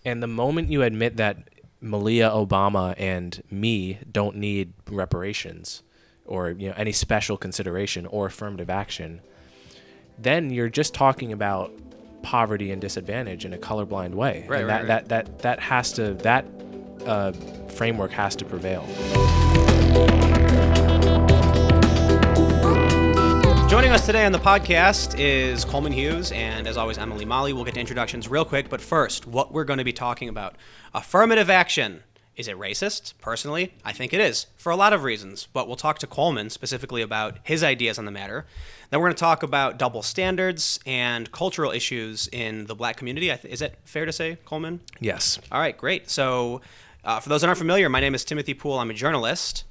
And the moment you admit that Malia Obama and me don't need reparations or any special consideration or affirmative action, then you're just talking about poverty and disadvantage in a colorblind way. Right, and that framework has to prevail. Joining us today on the podcast is Coleman Hughes and, as always, Emily Molly. We'll get to introductions real quick, but first, what we're going to be talking about. Affirmative action. Is it racist? Personally, I think it is, for a lot of reasons, but we'll talk to Coleman specifically about his ideas on the matter. Then we're going to talk about double standards and cultural issues in the Black community. Is that fair to say, Coleman? Yes. All right, great. So, for those that aren't familiar, my name is Timothy Poole. I'm a journalist.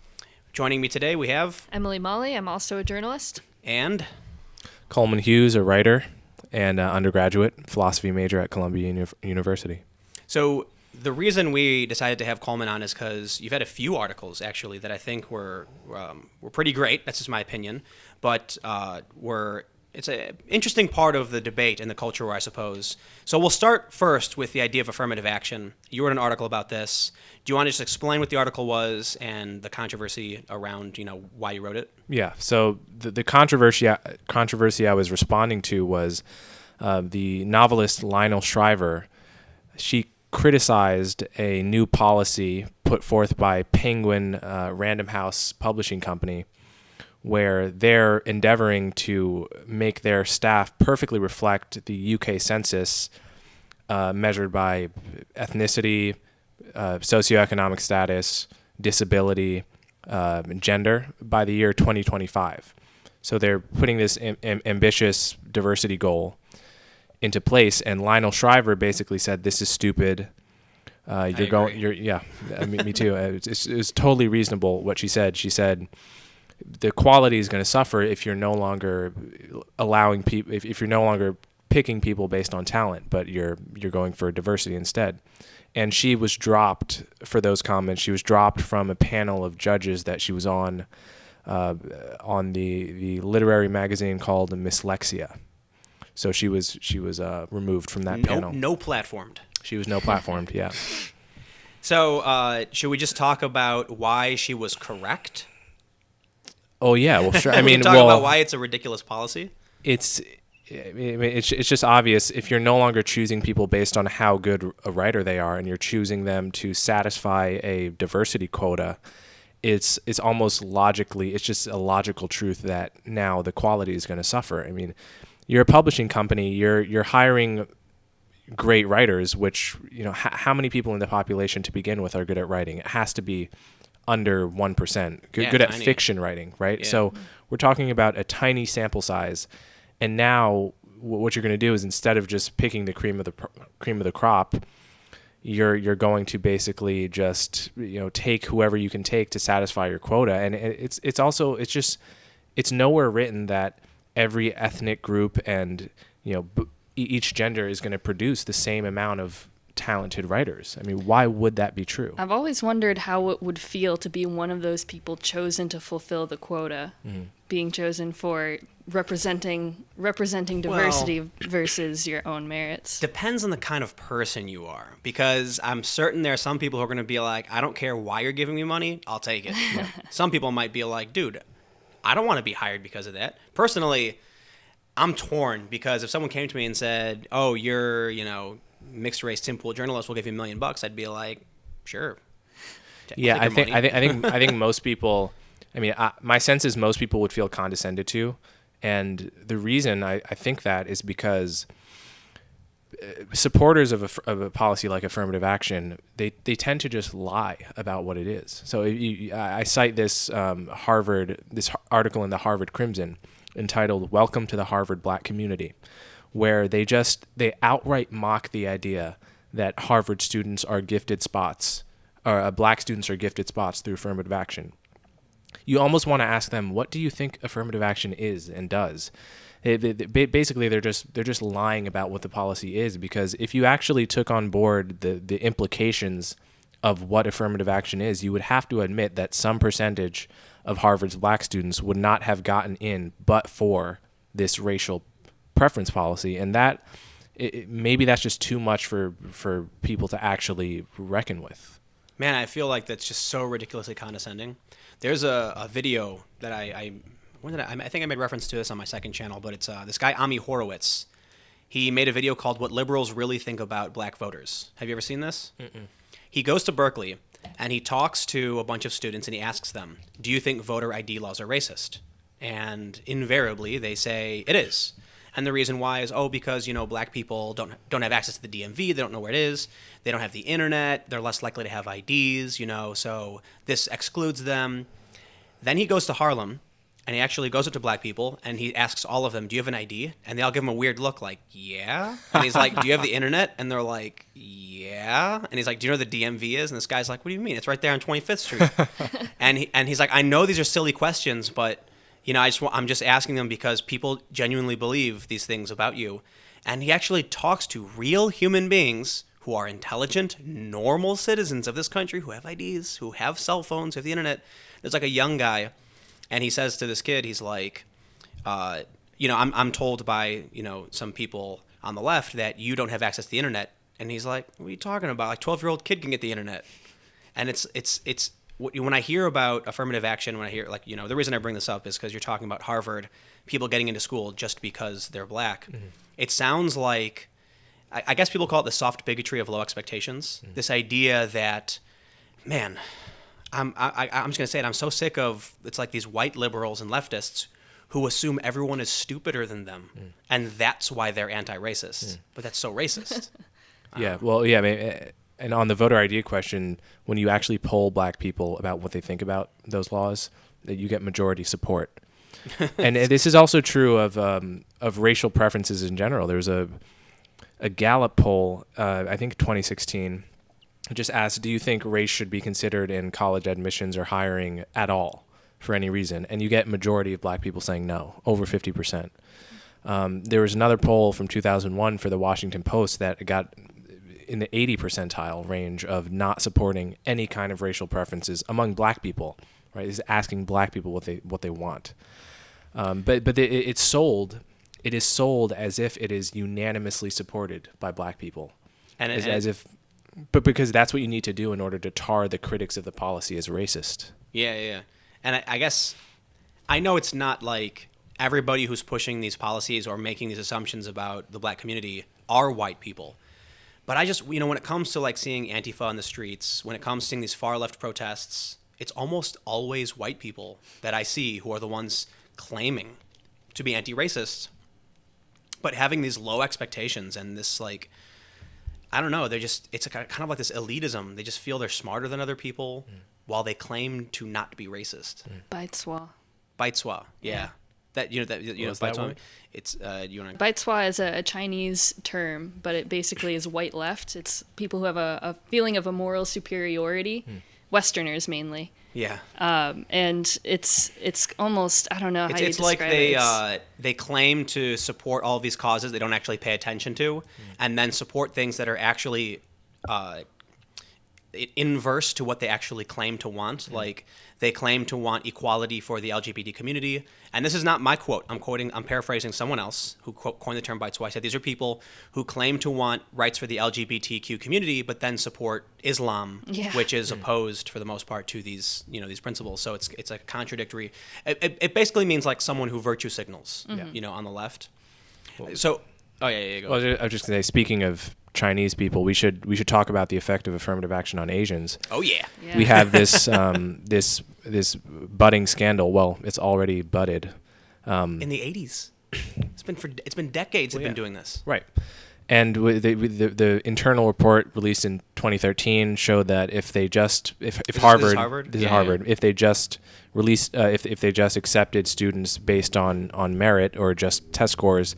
Joining me today, we have... Emily Molly. I'm also a journalist. And... Coleman Hughes, a writer and undergraduate philosophy major at Columbia University. So the reason we decided to have Coleman on is because you've had a few articles, actually, that I think were pretty great. That's just my opinion. But it's an interesting part of the debate and the culture war, I suppose. So we'll start first with the idea of affirmative action. You wrote an article about this. Do you want to just explain what the article was and the controversy around, why you wrote it? Yeah. So the controversy I was responding to was the novelist Lionel Shriver. She criticized a new policy put forth by Penguin Random House Publishing Company, where they're endeavoring to make their staff perfectly reflect the UK census measured by ethnicity, socioeconomic status, disability, gender by the year 2025. So they're putting this ambitious diversity goal into place, and Lionel Shriver basically said, "This is stupid. Me too." It was totally reasonable what she said. She said, the quality is going to suffer if you're no longer allowing people, if you're no longer picking people based on talent, but you're going for diversity instead. And she was dropped for those comments. She was dropped from a panel of judges that she was on the literary magazine called Mislexia. So she was removed from that panel. No platformed. She was no platformed. Yeah. So should we just talk about why she was correct? Oh yeah, well sure. I mean, talk about why it's a ridiculous policy. It's just obvious. If you're no longer choosing people based on how good a writer they are, and you're choosing them to satisfy a diversity quota, it's almost logically, it's just a logical truth that now the quality is going to suffer. I mean, you're a publishing company. You're hiring great writers, which how many people in the population to begin with are good at writing? It has to be under 1%, good at fiction writing, right? Yeah. So we're talking about a tiny sample size, and now what you're going to do is, instead of just picking the cream of the crop, you're going to basically just take whoever you can take to satisfy your quota. And it's nowhere written that every ethnic group and each gender is going to produce the same amount of talented writers. I mean, why would that be true? I've always wondered how it would feel to be one of those people chosen to fulfill the quota, being chosen for representing diversity versus your own merits. Depends on the kind of person you are, because I'm certain there are some people who are going to be like, I don't care why you're giving me money, I'll take it. Yeah. Some people might be like, dude, I don't want to be hired because of that. Personally, I'm torn, because if someone came to me and said, oh, you're, mixed race Tim Pool journalist, we'll give you $1 million, I'd be like, sure. Yeah, I think most people, my sense is most people would feel condescended to, and the reason I think that is because supporters of a policy like affirmative action, they tend to just lie about what it is. So I cite this this article in the Harvard Crimson entitled "Welcome to the Harvard Black Community," where they outright mock the idea that Harvard students are gifted spots, or black students are gifted spots through affirmative action. You almost want to ask them, what do you think affirmative action is and does? Basically, they're just lying about what the policy is, because if you actually took on board the implications of what affirmative action is, you would have to admit that some percentage of Harvard's black students would not have gotten in but for this racial preference policy, and that maybe that's just too much for people to actually reckon with. Man, I feel like that's just so ridiculously condescending. There's a video that I think I made reference to this on my second channel, but it's this guy Ami Horowitz. He made a video called "What Liberals Really Think About Black Voters." Have you ever seen this? Mm-mm. He goes to Berkeley and he talks to a bunch of students and he asks them, "Do you think voter ID laws are racist?" And invariably they say it is. And the reason why is, because, black people don't have access to the DMV. They don't know where it is. They don't have the internet. They're less likely to have IDs, so this excludes them. Then he goes to Harlem, and he actually goes up to black people, and he asks all of them, do you have an ID? And they all give him a weird look like, yeah. And he's like, do you have the internet? And they're like, yeah. And he's like, do you know what the DMV is? And this guy's like, what do you mean? It's right there on 25th Street. and he's like, I know these are silly questions, but I'm just asking them because people genuinely believe these things about you. And he actually talks to real human beings who are intelligent, normal citizens of this country who have IDs, who have cell phones, who have the internet. There's like a young guy, and he says to this kid, he's like, I'm told by, some people on the left that you don't have access to the internet. And he's like, what are you talking about? Like 12-year-old kid can get the internet. And it's when I hear about affirmative action, when I hear the reason I bring this up is because you're talking about Harvard, people getting into school just because they're black. Mm-hmm. It sounds like, I guess people call it the soft bigotry of low expectations. Mm-hmm. This idea that, man, I'm just gonna say it. I'm so sick of it's like these white liberals and leftists who assume everyone is stupider than them, and that's why they're anti-racist. But that's so racist. Yeah. Well, yeah. I mean, and on the voter ID question, when you actually poll black people about what they think about those laws, that you get majority support. And this is also true of racial preferences in general. There's a Gallup poll, I think 2016, just asked, do you think race should be considered in college admissions or hiring at all for any reason? And you get majority of black people saying no, over 50%. There was another poll from 2001 for the Washington Post that got in the 80 percentile range of not supporting any kind of racial preferences among black people, right? Is asking black people what they want. But it's sold. It is sold as if it is unanimously supported by black people, but because that's what you need to do in order to tar the critics of the policy as racist. Yeah. And I guess I know it's not like everybody who's pushing these policies or making these assumptions about the black community are white people. But I just, when it comes to seeing Antifa on the streets, when it comes to seeing these far left protests, it's almost always white people that I see who are the ones claiming to be anti-racist, but having these low expectations and this I don't know, it's kind of like this elitism. They just feel they're smarter than other people while they claim to not be racist. Baitsua, yeah. That Baitsua. It's Baitsua is a Chinese term, but it basically is white left. It's people who have a feeling of a moral superiority, Westerners mainly. Yeah. And it's almost, I don't know how you describe it. It's like they claim to support all of these causes they don't actually pay attention to, and then support things that are actually inverse to what they actually claim to want. Like they claim to want equality for the LGBT community. And this is not my quote. I'm paraphrasing someone else who coined the term by twice. I said these are people who claim to want rights for the LGBTQ community, but then support Islam, which is opposed for the most part to these principles. So it's a contradictory. It basically means like someone who virtue signals, on the left. So, go ahead. I was just going to say, speaking of Chinese people, we should talk about the effect of affirmative action on Asians. Oh yeah. We have this this budding scandal. Well, it's already budded. In the 80s, it's been decades they've been doing this. Right. And the internal report released in 2013 showed that if they just if Harvard, if they just released if they just accepted students based on merit or just test scores,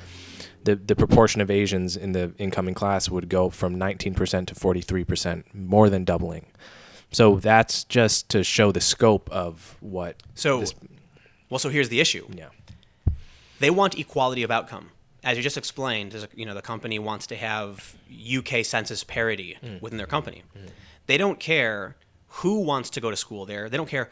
the proportion of Asians in the incoming class would go from 19% to 43%, more than doubling. So that's just to show the scope of what. So here's the issue. Yeah. They want equality of outcome. As you just explained, the company wants to have UK census parity within their company. They don't care who wants to go to school there. They don't care,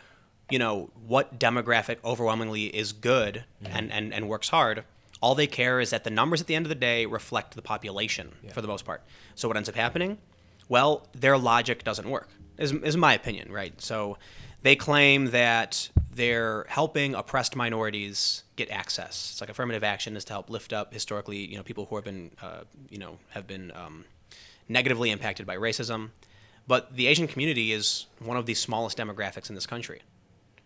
what demographic overwhelmingly is good and works hard. All they care is that the numbers at the end of the day reflect the population for the most part. So what ends up happening? Well, their logic doesn't work, is my opinion, right? So they claim that they're helping oppressed minorities get access. It's like affirmative action is to help lift up historically, people who have been, negatively impacted by racism. But the Asian community is one of the smallest demographics in this country.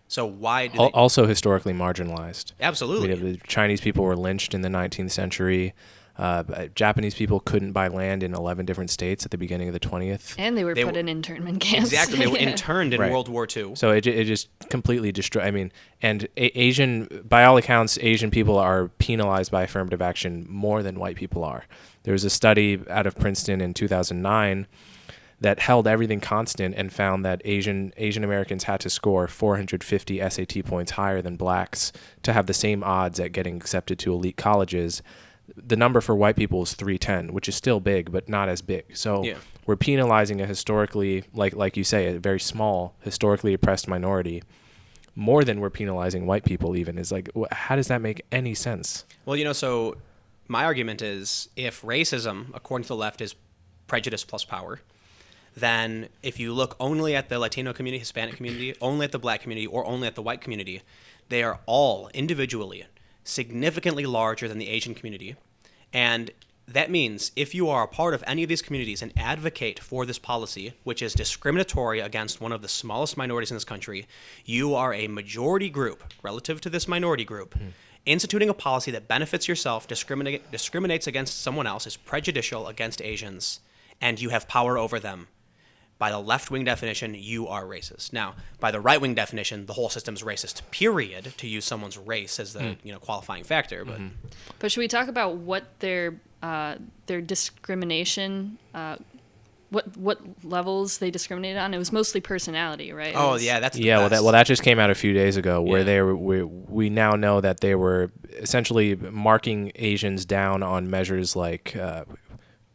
So why do they... Also historically marginalized. Absolutely. The Chinese people were lynched in the 19th century. Japanese people couldn't buy land in 11 different states at the beginning of the 20th. And they were put in internment camps. Exactly. They were interned in World War II. So it just completely destroyed. I mean, and Asian, by all accounts, Asian people are penalized by affirmative action more than white people are. There was a study out of Princeton in 2009 that held everything constant and found that Asian Americans had to score 450 SAT points higher than blacks to have the same odds at getting accepted to elite colleges. The number for white people is 310, which is still big, but not as big. So we're penalizing a historically, like you say, a very small, historically oppressed minority more than we're penalizing white people even. Is like, how does that make any sense? Well, so my argument is if racism, according to the left, is prejudice plus power, then if you look only at the Latino community, Hispanic community, only at the black community, or only at the white community, they are all individually significantly larger than the Asian community. And that means if you are a part of any of these communities and advocate for this policy, which is discriminatory against one of the smallest minorities in this country, you are a majority group relative to this minority group. Instituting a policy that benefits yourself, discriminates against someone else, is prejudicial against Asians, and you have power over them. By the left-wing definition, you are racist. Now, by the right-wing definition, the whole system's racist, period, to use someone's race as the qualifying factor. But should we talk about what their discrimination, what levels they discriminated on? It was mostly personality, right? Oh, yeah, that's the best. Well, that just came out a few days ago, where we now know that they were essentially marking Asians down on measures like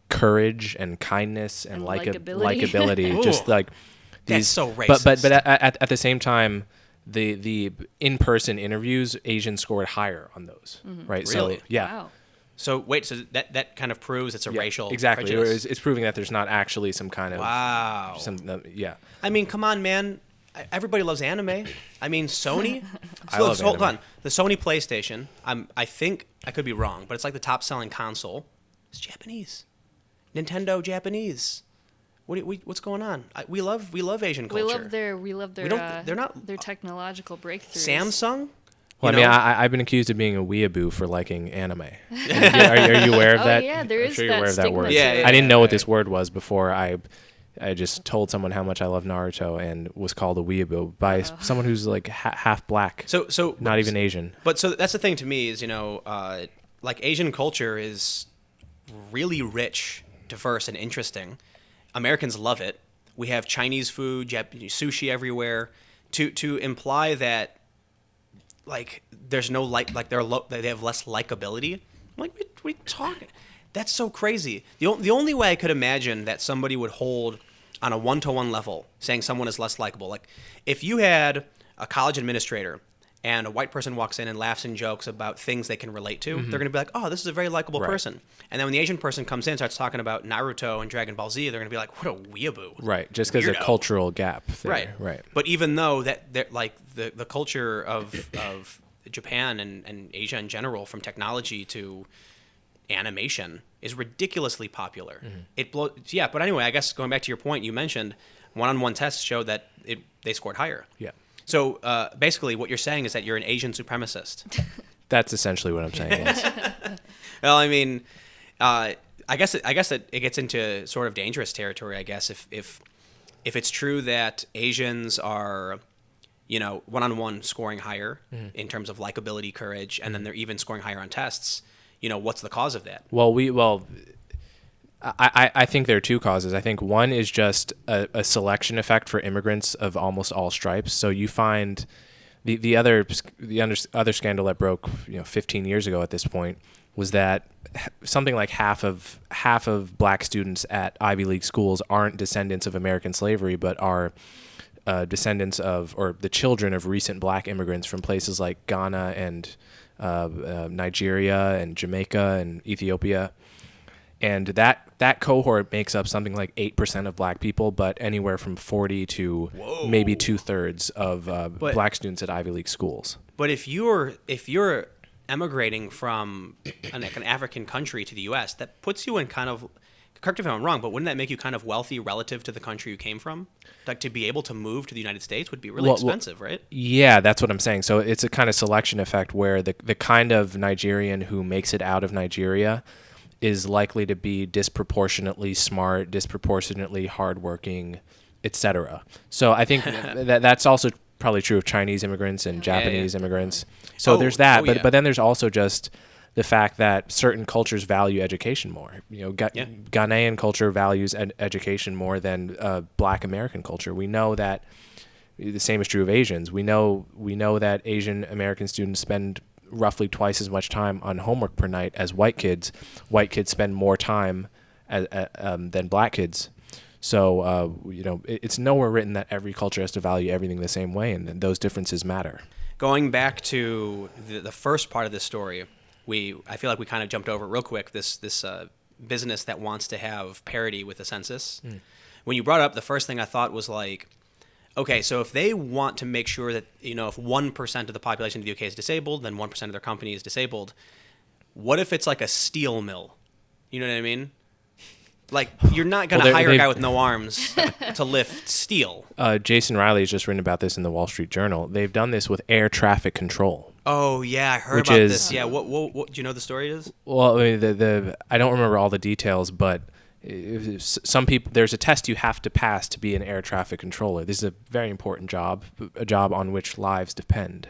courage and kindness and likability. Just like these, that's so racist. But at the same time, the in-person interviews, Asians scored higher on those, right? Really? So yeah. Wow. So wait, so that kind of proves it's a racial exactly. prejudice. It's proving that there's not actually some kind of I mean, come on, man. Everybody loves anime. I mean, Sony. Hold on. The Sony PlayStation. I think I could be wrong, but it's like the top-selling console. It's Japanese. Nintendo Japanese. What's going on? We love Asian culture. We love their technological breakthroughs. Samsung. Well, I mean, I've been accused of being a weeaboo for liking anime. Are you aware of that? Oh yeah, there is you're that aware of that word. Yeah, I didn't know what this word was before I just told someone how much I love Naruto and was called a weeaboo by someone who's like half black. So not even Asian. But so that's the thing to me is like Asian culture is really rich, diverse, and interesting. Americans love it. We have Chinese food, Japanese sushi everywhere. To imply that like there's no they have less likability. I'm like, what are you talking? That's so crazy. The only way I could imagine that somebody would hold on a one-to-one level saying someone is less likable, like if you had a college administrator and a white person walks in and laughs and jokes about things they can relate to, they're going to be like, oh, this is a very likable person. And then when the Asian person comes in and starts talking about Naruto and Dragon Ball Z, they're going to be like, what a weeaboo. Right, just because of a cultural gap there. Right. But even though that like the culture of Japan and Asia in general, from technology to animation, is ridiculously popular. It blows. Yeah, but anyway, I guess going back to your point, you mentioned one-on-one tests showed that they scored higher. Yeah. So basically, what you're saying is that you're an Asian supremacist. That's essentially what I'm saying. Yes. Well, I mean, I guess it gets into sort of dangerous territory. I guess if it's true that Asians are, one-on-one scoring higher in terms of likability, courage, and then they're even scoring higher on tests. What's the cause of that? I think there are two causes. I think one is just a selection effect for immigrants of almost all stripes. So you find the other scandal that broke 15 years ago at this point was that something like half of black students at Ivy League schools aren't descendants of American slavery, but are descendants of, or the children of, recent black immigrants from places like Ghana and Nigeria and Jamaica and Ethiopia. And that cohort makes up something like 8% of black people, but anywhere from 40 to maybe 2/3 of black students at Ivy League schools. But if you're emigrating from an African country to the U.S., that puts you in kind of, correct me if I'm wrong, but wouldn't that make you kind of wealthy relative to the country you came from? Like, to be able to move to the United States would be really expensive, right? Yeah, that's what I'm saying. So it's a kind of selection effect where the kind of Nigerian who makes it out of Nigeria is likely to be disproportionately smart, disproportionately hardworking, etc. So I think that's also probably true of Chinese immigrants and Japanese immigrants. So there's that, but then there's also just the fact that certain cultures value education more. Ghanaian culture values education more than Black American culture. We know that the same is true of Asians. We know that Asian American students spend roughly twice as much time on homework per night as white kids. White kids spend more time than black kids. So, it's nowhere written that every culture has to value everything the same way, and those differences matter. Going back to the first part of this story, I feel like we kind of jumped over it real quick, this business that wants to have parity with the census. When you brought it up, the first thing I thought was like, okay, so if they want to make sure that, if 1% of the population of the UK is disabled, then 1% of their company is disabled, what if it's like a steel mill? You know what I mean? Like, you're not going to hire a guy with no arms to lift steel. Jason Riley has just written about this in the Wall Street Journal. They've done this with air traffic control. Oh, yeah, I heard about this. Yeah, what do you know the story is? Well, I mean, I don't remember all the details, but some people, there's a test you have to pass to be an air traffic controller. This is a very important job, a job on which lives depend.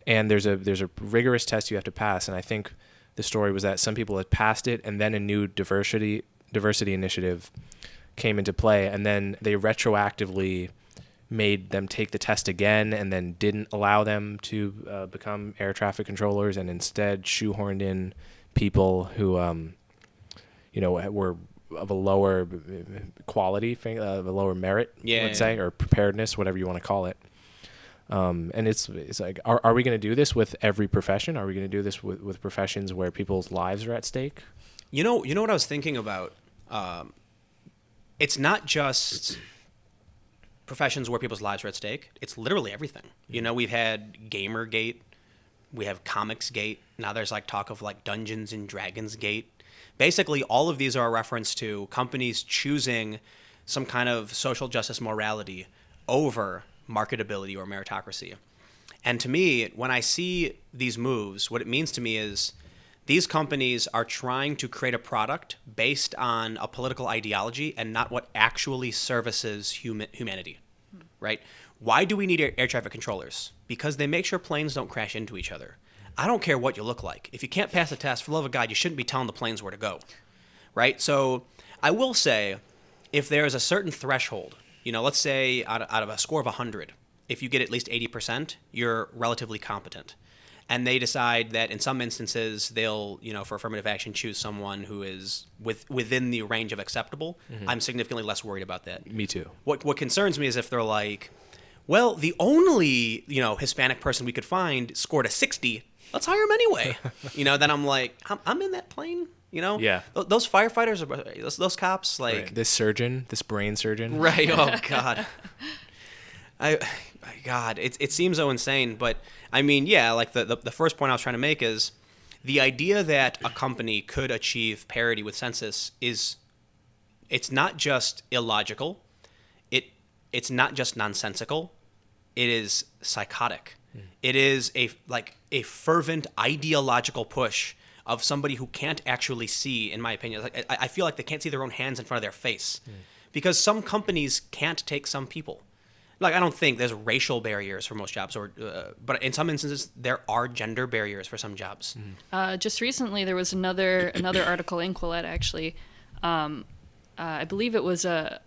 And there's a rigorous test you have to pass. And I think the story was that some people had passed it, and then a new diversity initiative came into play, and then they retroactively made them take the test again, and then didn't allow them to become air traffic controllers, and instead shoehorned in people who were of a lower quality, of a lower merit, let's say, or preparedness, whatever you want to call it. And it's like, are we going to do this with every profession? Are we going to do this with professions where people's lives are at stake? You know what I was thinking about? It's not just professions where people's lives are at stake. It's literally everything. We've had Gamergate, we have Comicsgate. Now there's like talk of like Dungeons and Dragons Gate. Basically, all of these are a reference to companies choosing some kind of social justice morality over marketability or meritocracy. And to me, when I see these moves, what it means to me is these companies are trying to create a product based on a political ideology and not what actually services humanity, right? Why do we need air traffic controllers? Because they make sure planes don't crash into each other. I don't care what you look like. If you can't pass the test, for the love of God, you shouldn't be telling the planes where to go, right? So I will say, if there is a certain threshold, let's say out of a score of 100, if you get at least 80%, you're relatively competent. And they decide that in some instances they'll, for affirmative action, choose someone who is within the range of acceptable. Mm-hmm. I'm significantly less worried about that. Me too. What concerns me is if they're like, well, the only, Hispanic person we could find scored a 60. Let's hire him anyway. Then I'm like, I'm in that plane. Yeah. Those firefighters, those cops, like right. This brain surgeon. Right. Oh God. It seems so insane, but I mean, yeah, like the first point I was trying to make is the idea that a company could achieve parity with census it's not just illogical, it's not just nonsensical, it is psychotic. It is a fervent ideological push of somebody who can't actually see, in my opinion. Like, I feel like they can't see their own hands in front of their face because some companies can't take some people. Like, I don't think there's racial barriers for most jobs, but in some instances there are gender barriers for some jobs. Just recently, there was another article in Quillette, actually. I believe it was a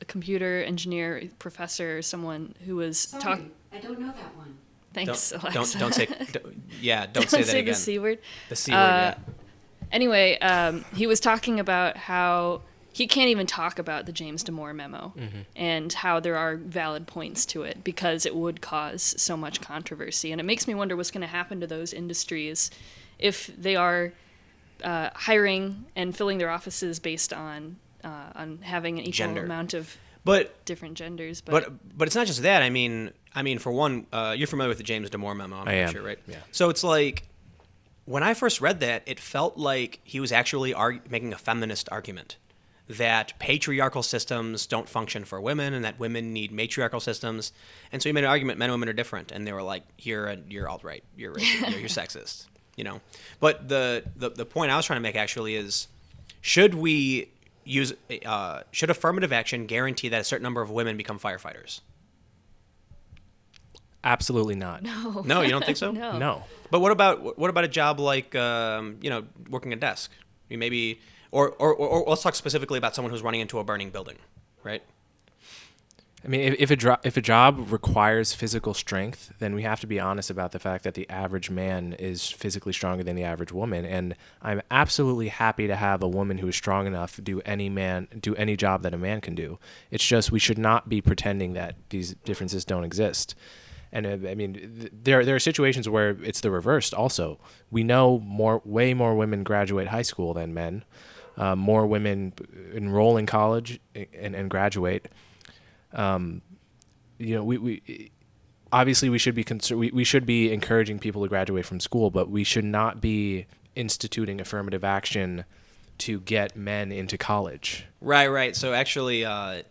computer engineer professor, someone who was talking. I don't know that one. Thanks, Alexa. Don't say that say again. the C word. The C word. Yeah. Anyway, he was talking about how he can't even talk about the James Damore memo and how there are valid points to it because it would cause so much controversy. And it makes me wonder what's going to happen to those industries if they are hiring and filling their offices based on having an equal Gender. amount of But different genders. but it's not just that. I mean, for one, you're familiar with the James Damore memo, I am. sure, right? Yeah. So it's like when I first read that, it felt like he was actually making a feminist argument that patriarchal systems don't function for women and that women need matriarchal systems. And so he made an argument men and women are different, and they were like, you're alt-right, you're racist, you're sexist, you know. But the point I was trying to make actually is, should affirmative action guarantee that a certain number of women become firefighters? Absolutely not. No, you don't think so? No. But what about a job like working a desk? You maybe or let's talk specifically about someone who's running into a burning building, right? I mean, if a job requires physical strength, then we have to be honest about the fact that the average man is physically stronger than the average woman. And I'm absolutely happy to have a woman who is strong enough to do any job that a man can do. It's just we should not be pretending that these differences don't exist. And I mean, there are situations where it's the reverse. Also, we know way more women graduate high school than men. More women enroll in college and graduate. We obviously we should be we should be encouraging people to graduate from school, but we should not be instituting affirmative action to get men into college. Right. So actually, Sargon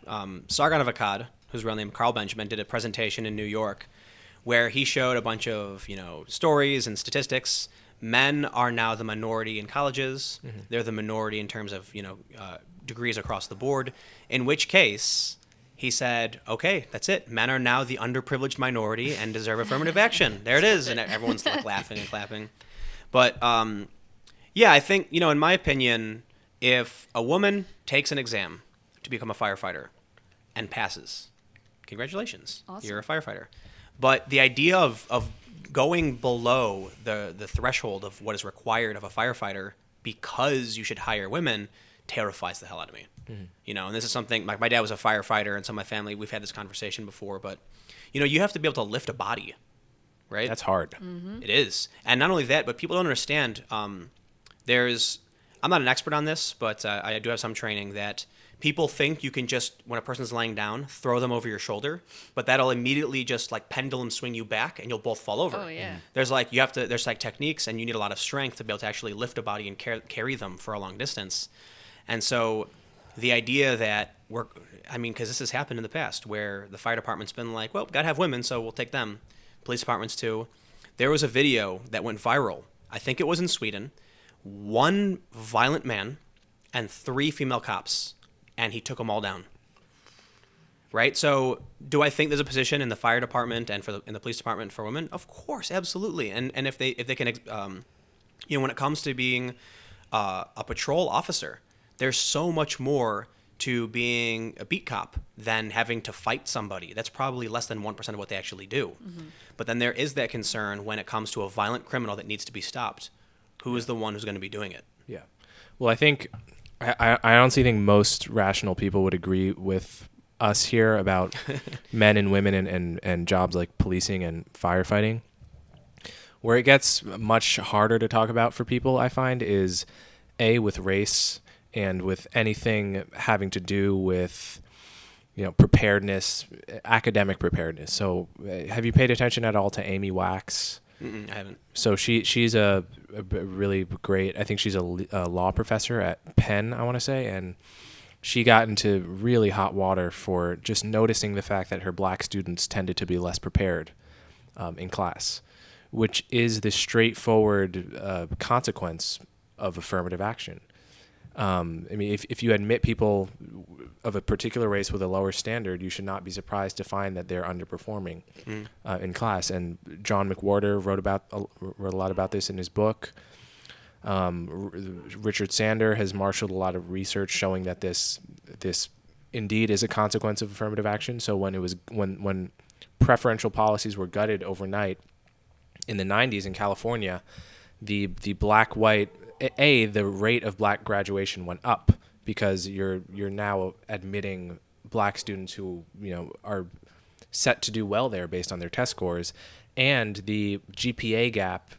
of Akkad, whose real name Carl Benjamin, did a presentation in New York where he showed a bunch of stories and statistics. Men are now the minority in colleges. Mm-hmm. They're the minority in terms of degrees across the board. In which case, he said, okay, that's it. Men are now the underprivileged minority and deserve affirmative action. There it is. And everyone's like laughing and clapping. But I think, in my opinion, if a woman takes an exam to become a firefighter and passes, congratulations, awesome. You're a firefighter. But the idea of going below the threshold of what is required of a firefighter because you should hire women terrifies the hell out of me. Mm-hmm. And this is something, my dad was a firefighter, and some of my family, we've had this conversation before, but, you have to be able to lift a body, right? That's hard. Mm-hmm. It is. And not only that, but people don't understand, I'm not an expert on this, but I do have some training that people think you can just, when a person's lying down, throw them over your shoulder, but that'll immediately just like pendulum swing you back and you'll both fall over. Oh, yeah. There's techniques, and you need a lot of strength to be able to actually lift a body and carry them for a long distance. And so the idea that because this has happened in the past where the fire department's been like, well, gotta have women, so we'll take them. Police departments too. There was a video that went viral. I think it was in Sweden. One violent man and 3 female cops, and he took them all down. Right? So do I think there's a position in the fire department and in the police department for women? Of course, absolutely. And if they can, when it comes to being a patrol officer, there's so much more to being a beat cop than having to fight somebody. That's probably less than 1% of what they actually do. Mm-hmm. But then there is that concern when it comes to a violent criminal that needs to be stopped. Who is the one who's going to be doing it? Yeah. Well, I think I honestly think most rational people would agree with us here about men and women and jobs like policing and firefighting. Where it gets much harder to talk about for people, I find, is with race and with anything having to do with preparedness, academic preparedness. So have you paid attention at all to Amy Wax? I haven't. So she's a really great, I think she's a law professor at Penn, I want to say, and she got into really hot water for just noticing the fact that her black students tended to be less prepared in class, which is the straightforward consequence of affirmative action. If you admit people of a particular race with a lower standard, you should not be surprised to find that they're underperforming in class. And John McWhorter wrote a lot about this in his book. Richard Sander has marshaled a lot of research showing that this indeed is a consequence of affirmative action. So when preferential policies were gutted overnight in the 90s in California, the black-white the rate of black graduation went up because you're now admitting black students who are set to do well there based on their test scores, and the GPA gap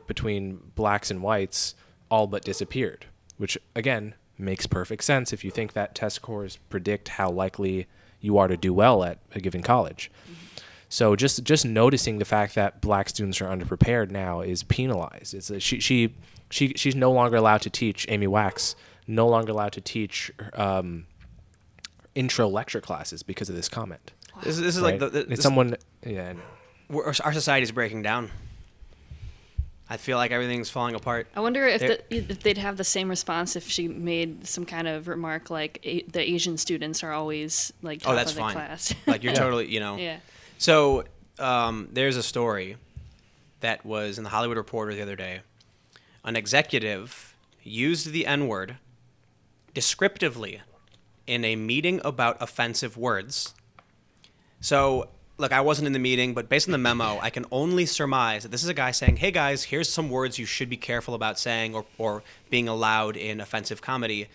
between blacks and whites all but disappeared, which again makes perfect sense if you think that test scores predict how likely you are to do well at a given college. So just noticing the fact that black students are underprepared now is penalized. She's no longer allowed to teach. Amy Wax no longer allowed to teach intro lecture classes because of this comment. Wow. This is right? like it's someone. Yeah. Our society is breaking down. I feel like everything's falling apart. I wonder if they'd have the same response if she made some kind of remark like the Asian students are always like top that's of the fine. class. Like you're totally, Yeah. So there's a story that was in the Hollywood Reporter the other day. An executive used the N-word descriptively in a meeting about offensive words. So, look, I wasn't in the meeting, but based on the memo, I can only surmise that this is a guy saying, hey guys, here's some words you should be careful about saying or being allowed in offensive comedy.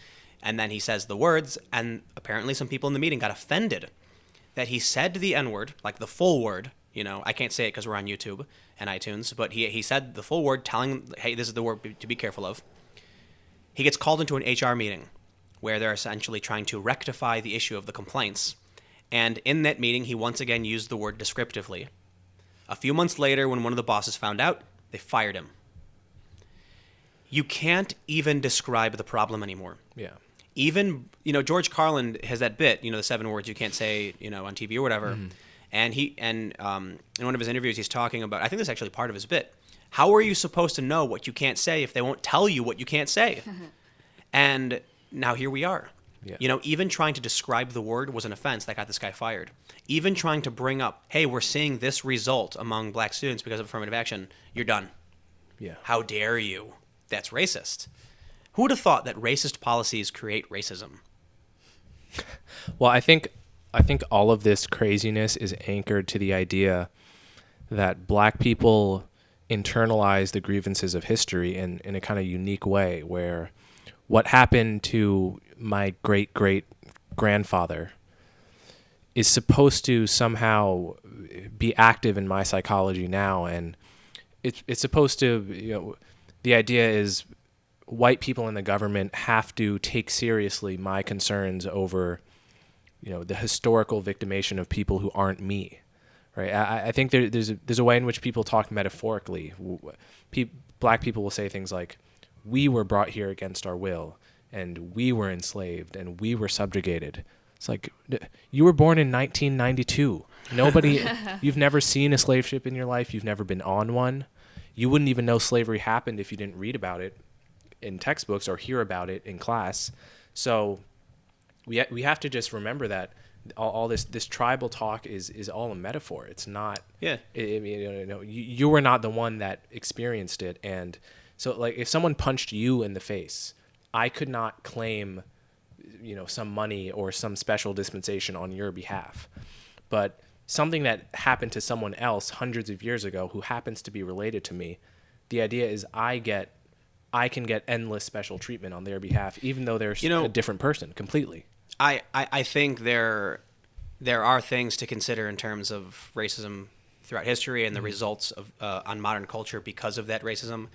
And then he says the words, and apparently some people in the meeting got offended that he said the N-word, like the full word. I can't say it because we're on YouTube and iTunes, but he said the full word, telling, hey, this is the word to be careful of. He gets called into an HR meeting where they're essentially trying to rectify the issue of the complaints. And in that meeting, he once again used the word descriptively. A few months later, when one of the bosses found out, they fired him. You can't even describe the problem anymore. Yeah. Even, George Carlin has that bit, the 7 words you can't say, on TV or whatever. Mm-hmm. And in one of his interviews, he's talking about, I think this is actually part of his bit. How are you supposed to know what you can't say if they won't tell you what you can't say? And now here we are. Yeah. Even trying to describe the word was an offense that got this guy fired. Even trying to bring up, hey, we're seeing this result among black students because of affirmative action, you're done. Yeah. How dare you? That's racist. Who would have thought that racist policies create racism? Well, I think all of this craziness is anchored to the idea that black people internalize the grievances of history in a kind of unique way, where what happened to my great-great-grandfather is supposed to somehow be active in my psychology now, and it's supposed to, the idea is white people in the government have to take seriously my concerns over, the historical victimation of people who aren't me, right? I think there's a way in which people talk metaphorically. Black people will say things like, we were brought here against our will, and we were enslaved, and we were subjugated. It's like, you were born in 1992. You've never seen a slave ship in your life. You've never been on one. You wouldn't even know slavery happened if you didn't read about it in textbooks or hear about it in class. So we have to just remember that all this tribal talk is all a metaphor. It's not. Yeah. You were not the one that experienced it, and so like if someone punched you in the face, I could not claim, some money or some special dispensation on your behalf, but something that happened to someone else hundreds of years ago who happens to be related to me, the idea is I can get endless special treatment on their behalf, even though they're a different person completely. I think there are things to consider in terms of racism throughout history and the results of on modern culture because of that racism.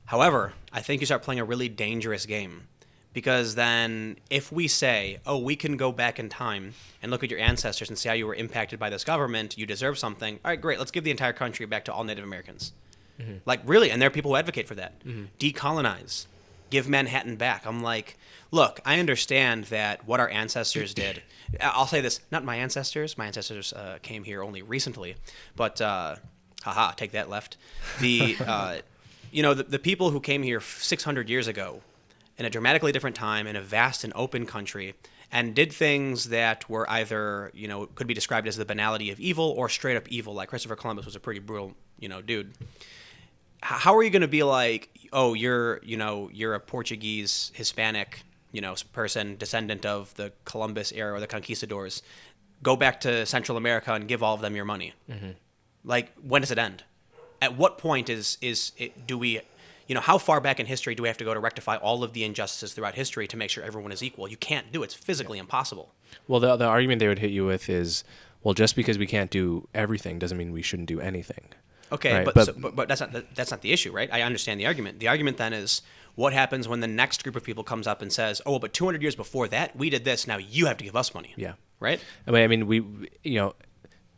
However, I think you start playing a really dangerous game, because then if we say, oh, we can go back in time and look at your ancestors and see how you were impacted by this government, you deserve something. All right, great. Let's give the entire country back to all Native Americans. Mm-hmm. Like, really? And there are people who advocate for that. Mm-hmm. Decolonize. Give Manhattan back. I'm like, look, I understand that what our ancestors did. I'll say this, not my ancestors. My ancestors came here only recently. But, take that left. The people who came here 600 years ago in a dramatically different time in a vast and open country and did things that were either, could be described as the banality of evil or straight up evil. Like Christopher Columbus was a pretty brutal, dude. How are you going to be like, oh, you're a Portuguese, Hispanic, person, descendant of the Columbus era or the conquistadors, go back to Central America and give all of them your money? Mm-hmm. Like, when does it end? At what point do we how far back in history do we have to go to rectify all of the injustices throughout history to make sure everyone is equal? You can't do it. It's physically impossible. Well, the argument they would hit you with is, well, just because we can't do everything doesn't mean we shouldn't do anything. Okay, right? but that's not the issue, right? I understand the argument. The argument then is, what happens when the next group of people comes up and says, oh, but 200 years before that, we did this. Now you have to give us money. Yeah. Right? I mean, we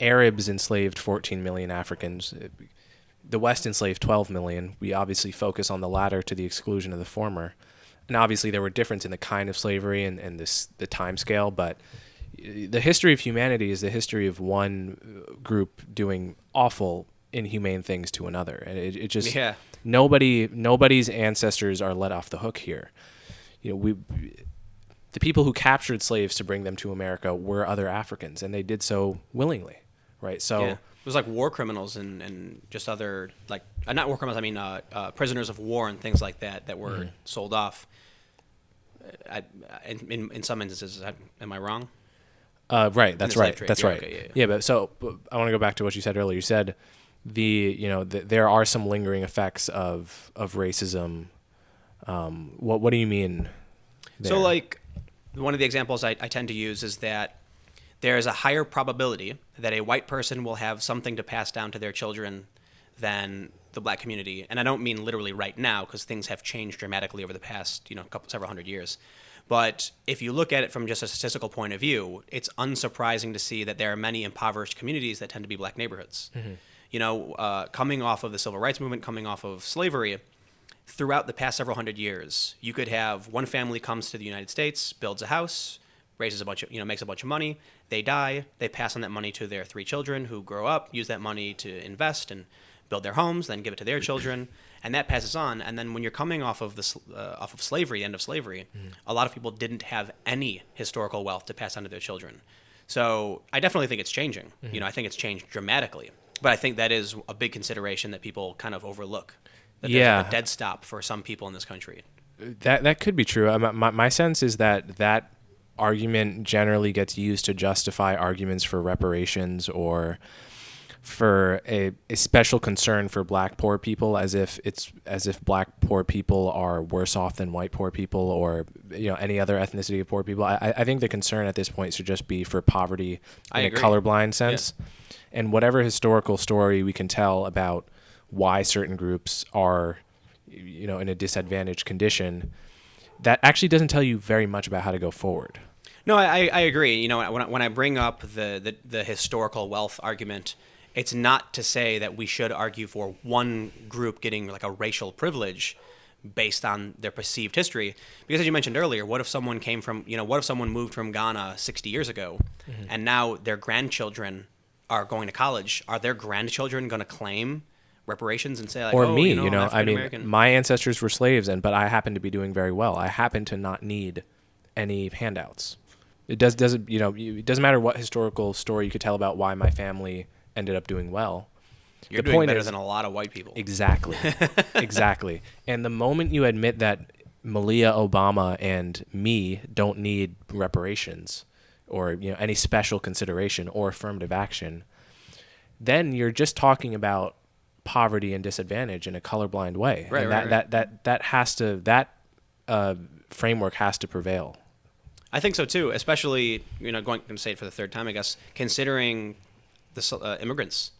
Arabs enslaved 14 million Africans. The West enslaved 12 million. We obviously focus on the latter to the exclusion of the former. And obviously there were differences in the kind of slavery and the time scale, but the history of humanity is the history of one group doing awful, inhumane things to another. And it just, nobody's ancestors are let off the hook here. The people who captured slaves to bring them to America were other Africans, and they did so willingly, right? So it was like war criminals and just other, like, not war criminals, I mean prisoners of war and things like that were sold off. In some instances, am I wrong? Right, that's right. Trade. That's yeah, right. Okay, yeah, but I want to go back to what you said earlier. You said there are some lingering effects of racism. What do you mean there? So, like, one of the examples I tend to use is that there is a higher probability that a white person will have something to pass down to their children than the black community. And I don't mean literally right now, because things have changed dramatically over the past, several hundred years. But if you look at it from just a statistical point of view, it's unsurprising to see that there are many impoverished communities that tend to be black neighborhoods. Mm-hmm. Coming off of the civil rights movement, coming off of slavery, throughout the past several hundred years, you could have one family comes to the United States, builds a house, raises a bunch of, makes a bunch of money. They die. They pass on that money to their 3 children who grow up, use that money to invest and build their homes, then give it to their children, and that passes on. And then when you're coming off of slavery, the end of slavery, a lot of people didn't have any historical wealth to pass on to their children. So I definitely think it's changing. I think it's changed dramatically. But I think that is a big consideration that people kind of overlook. That there's like a dead stop for some people in this country. That could be true. My sense is that argument generally gets used to justify arguments for reparations or for a special concern for black poor people, as if black poor people are worse off than white poor people or any other ethnicity of poor people. I think the concern at this point should just be for poverty in a colorblind sense. Yeah. And whatever historical story we can tell about why certain groups are in a disadvantaged condition, that actually doesn't tell you very much about how to go forward. No, I agree. When I bring up the historical wealth argument, it's not to say that we should argue for one group getting like a racial privilege based on their perceived history. Because as you mentioned earlier, what if someone moved from Ghana 60 years ago, and now their grandchildren are going to college? Are their grandchildren going to claim reparations and say, like, or oh, me, I mean, my ancestors were slaves, but I happen to be doing very well. I happen to not need any handouts. It doesn't matter what historical story you could tell about why my family ended up doing well. You're doing better than a lot of white people. Exactly. Exactly. And the moment you admit that Malia Obama and me don't need reparations or any special consideration or affirmative action, then you're just talking about poverty and disadvantage in a colorblind way. Right, and that framework has to prevail. I think so too, especially going to say it for the third time, I guess, considering the immigrants.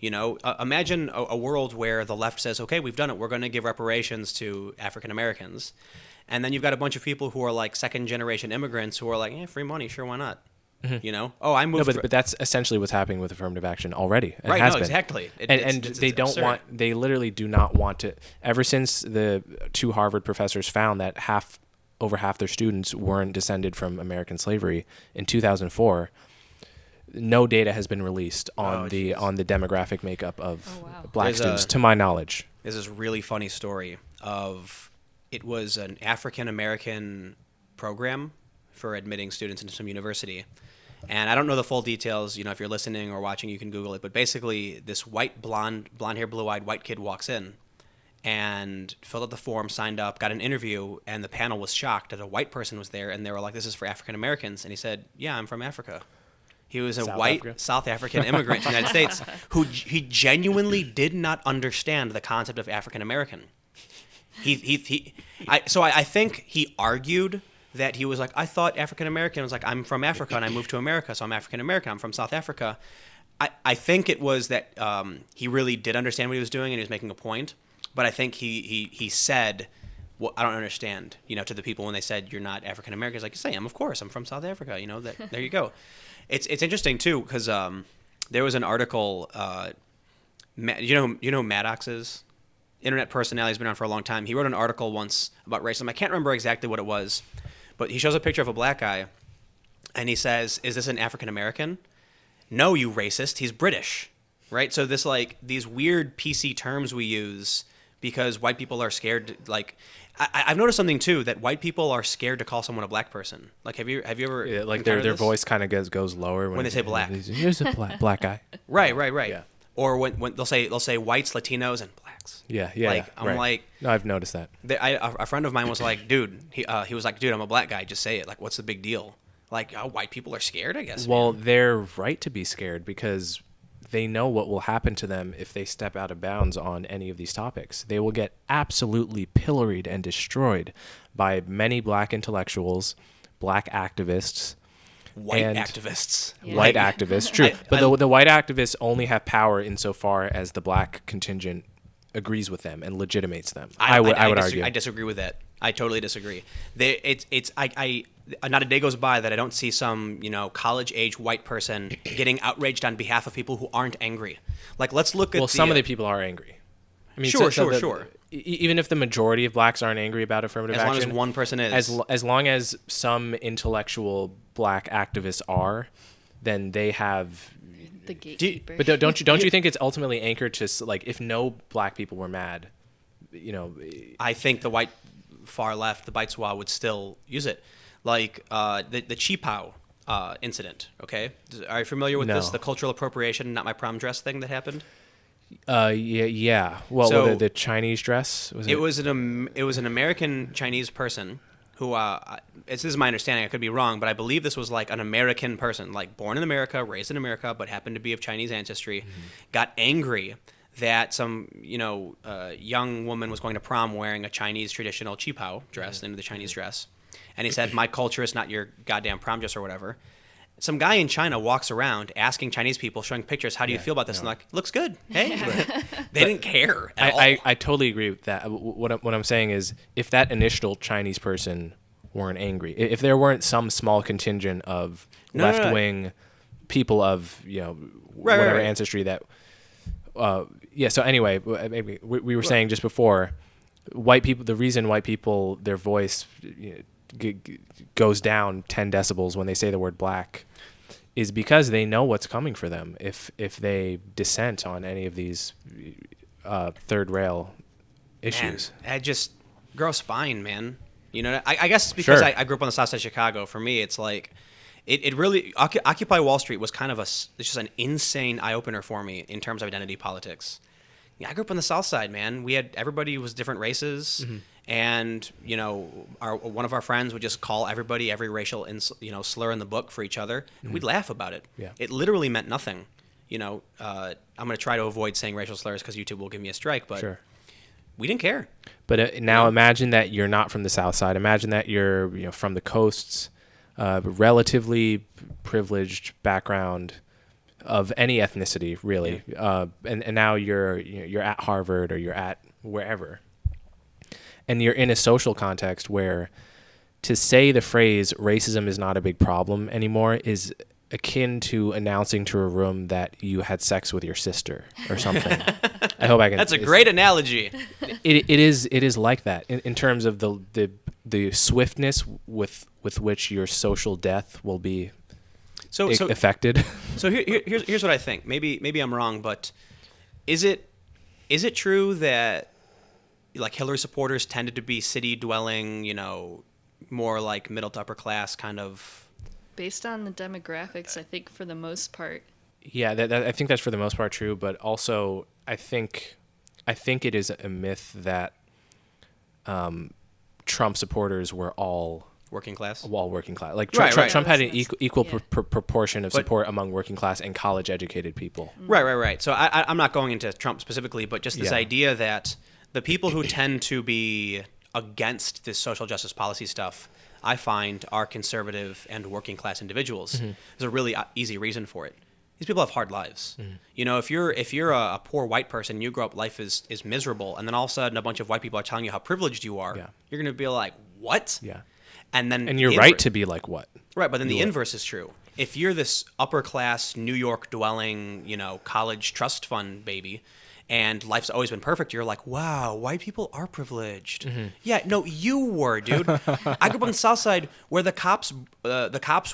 Imagine a world where the left says, okay, we've done it. We're going to give reparations to African Americans. And then you've got a bunch of people who are like second generation immigrants who are like, free money. Sure. Why not? I moved. No, but that's essentially what's happening with affirmative action already. Right. Has no, been. Exactly. They literally do not want to, ever since the 2 Harvard professors found that over half their students weren't descended from American slavery in 2004, no data has been released on the demographic makeup of black students, to my knowledge. There's this really funny story of, it was an African American program for admitting students into some university. And I don't know the full details. If you're listening or watching, you can Google it. But basically, this white, blonde hair, blue-eyed white kid walks in and filled out the form, signed up, got an interview, and the panel was shocked that a white person was there. And they were like, this is for African Americans. And he said, yeah, I'm from Africa. He was a South African immigrant to the United States who he genuinely did not understand the concept of African American. I think he argued that he was like, I thought African American was like, I'm from Africa and I moved to America, so I'm African American. I'm from South Africa. I think it was that he really did understand what he was doing and he was making a point. But I think he said, well, I don't understand, to the people when they said you're not African American. It's like, yes, I am, of course. I'm from South Africa. There you go. It's interesting too because there was an article. You know who Maddox is? Internet personality, has been on for a long time. He wrote an article once about racism. I can't remember exactly what it was, but he shows a picture of a black guy, and he says, "Is this an African American?" No, you racist. He's British, right? So these weird PC terms we use because white people are scared. I've noticed something too, that white people are scared to call someone a black person. Like, have you ever? Yeah, like their voice kind of goes lower when they say black. Here's a black guy. Right. Yeah. Or when they'll say whites, Latinos, and blacks. Yeah. I'm like, no, I've noticed that. A friend of mine was like, dude, he was like, dude, I'm a black guy. Just say it. Like, what's the big deal? Like, white people are scared, I guess. Well, man. they're right to be scared because they know what will happen to them if they step out of bounds on any of these topics. They will get absolutely pilloried and destroyed by many black intellectuals, black activists, white activists. Yeah. White activists, true. But the white activists only have power insofar as the black contingent agrees with them and legitimates them. I would argue. I disagree with that. I totally disagree. Not a day goes by that I don't see some, college-age white person getting outraged on behalf of people who aren't angry. Like, let's look at some of the people are angry. I mean, sure. Even if the majority of blacks aren't angry about affirmative action, as long as one person is, as long as some intellectual black activists are, then they have the gatekeeper. But don't you think it's ultimately anchored to, like, if no black people were mad, I think the white far left, the Baitswa, would still use it. Like the Chipao incident, okay? Are you familiar with this? The cultural appropriation, not my prom dress thing that happened? Yeah. Well, so, the Chinese dress? It was an American Chinese person who, this is my understanding, I could be wrong, but I believe this was like an American person, like born in America, raised in America, but happened to be of Chinese ancestry, got angry that some, young woman was going to prom wearing a Chinese traditional Chipao dress, named the Chinese dress. And he said, my culture is not your goddamn prom dress or whatever. Some guy in China walks around asking Chinese people, showing pictures, how do you feel about this? And like, looks good. Hey, they didn't care at all. I totally agree with that. What I'm saying is, if that initial Chinese person weren't angry, if there weren't some small contingent of left-wing people of, whatever ancestry that, so anyway, maybe we were saying just before, white people, the reason white people, their voice goes down 10 decibels when they say the word black is because they know what's coming for them if they dissent on any of these third rail issues. Man, just gross spine, man. I guess it's because I grew up on the south side of Chicago. For me, it's like it really Occupy Wall Street was kind of it's just an insane eye opener for me in terms of identity politics. I grew up on the south side, man. Everybody was different races. Mm-hmm. And, one of our friends would just call everybody every racial, slur in the book for each other. And we'd laugh about it. Yeah. It literally meant nothing. I'm going to try to avoid saying racial slurs because YouTube will give me a strike, but we didn't care. But now imagine that you're not from the South Side. Imagine that you're from the coasts, relatively privileged background of any ethnicity, really. Yeah. And now you're at Harvard or you're at wherever. And you're in a social context where to say the phrase racism is not a big problem anymore is akin to announcing to a room that you had sex with your sister or something. I hope I can. That's a great analogy. It is like that in terms of the swiftness with which your social death will be affected. So here's what I think. Maybe I'm wrong, but is it true that like Hillary supporters tended to be city-dwelling, more like middle to upper class kind of? Based on the demographics, I think for the most part. Yeah, I think that's for the most part true, but also I think it is a myth that Trump supporters were all working class. All working class. Like right. Trump had an equal proportion of support among working class and college-educated people. Right. So I'm not going into Trump specifically, but just this idea that the people who tend to be against this social justice policy stuff, I find, are conservative and working class individuals. There's a really easy reason for it. These people have hard lives. You know, if you're a poor white person, you grow up, life is miserable, and then all of a sudden a bunch of white people are telling you how privileged you are, you're going to be like, what? Yeah. And you're right to be like, what? Right, but then the inverse is true. If you're this upper class, New York dwelling, you know, college trust fund baby, and life's always been perfect, you're like, wow, white people are privileged. Yeah, no, you were, dude. I grew up on the South Side where the cops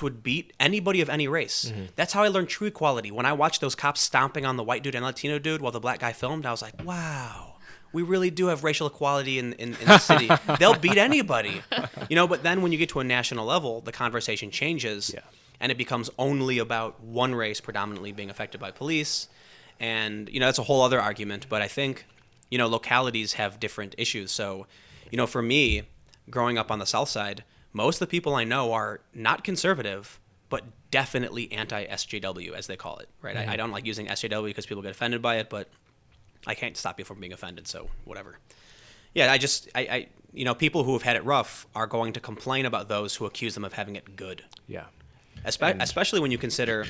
would beat anybody of any race. That's how I learned true equality. When I watched those cops stomping on the white dude and Latino dude while the black guy filmed, I was like, wow, we really do have racial equality in the city. They'll beat anybody. You know, but then when you get to a national level, the conversation changes, and it becomes only about one race predominantly being affected by police. And, you know, that's a whole other argument. But I think, you know, localities have different issues. So, you know, for me, growing up on the South Side, most of the people I know are not conservative, but definitely anti-SJW, as they call it, right? I don't like using SJW because people get offended by it, but I can't stop you from being offended, so whatever. Yeah, I you know, people who have had it rough are going to complain about those who accuse them of having it good. Yeah. Especially when you consider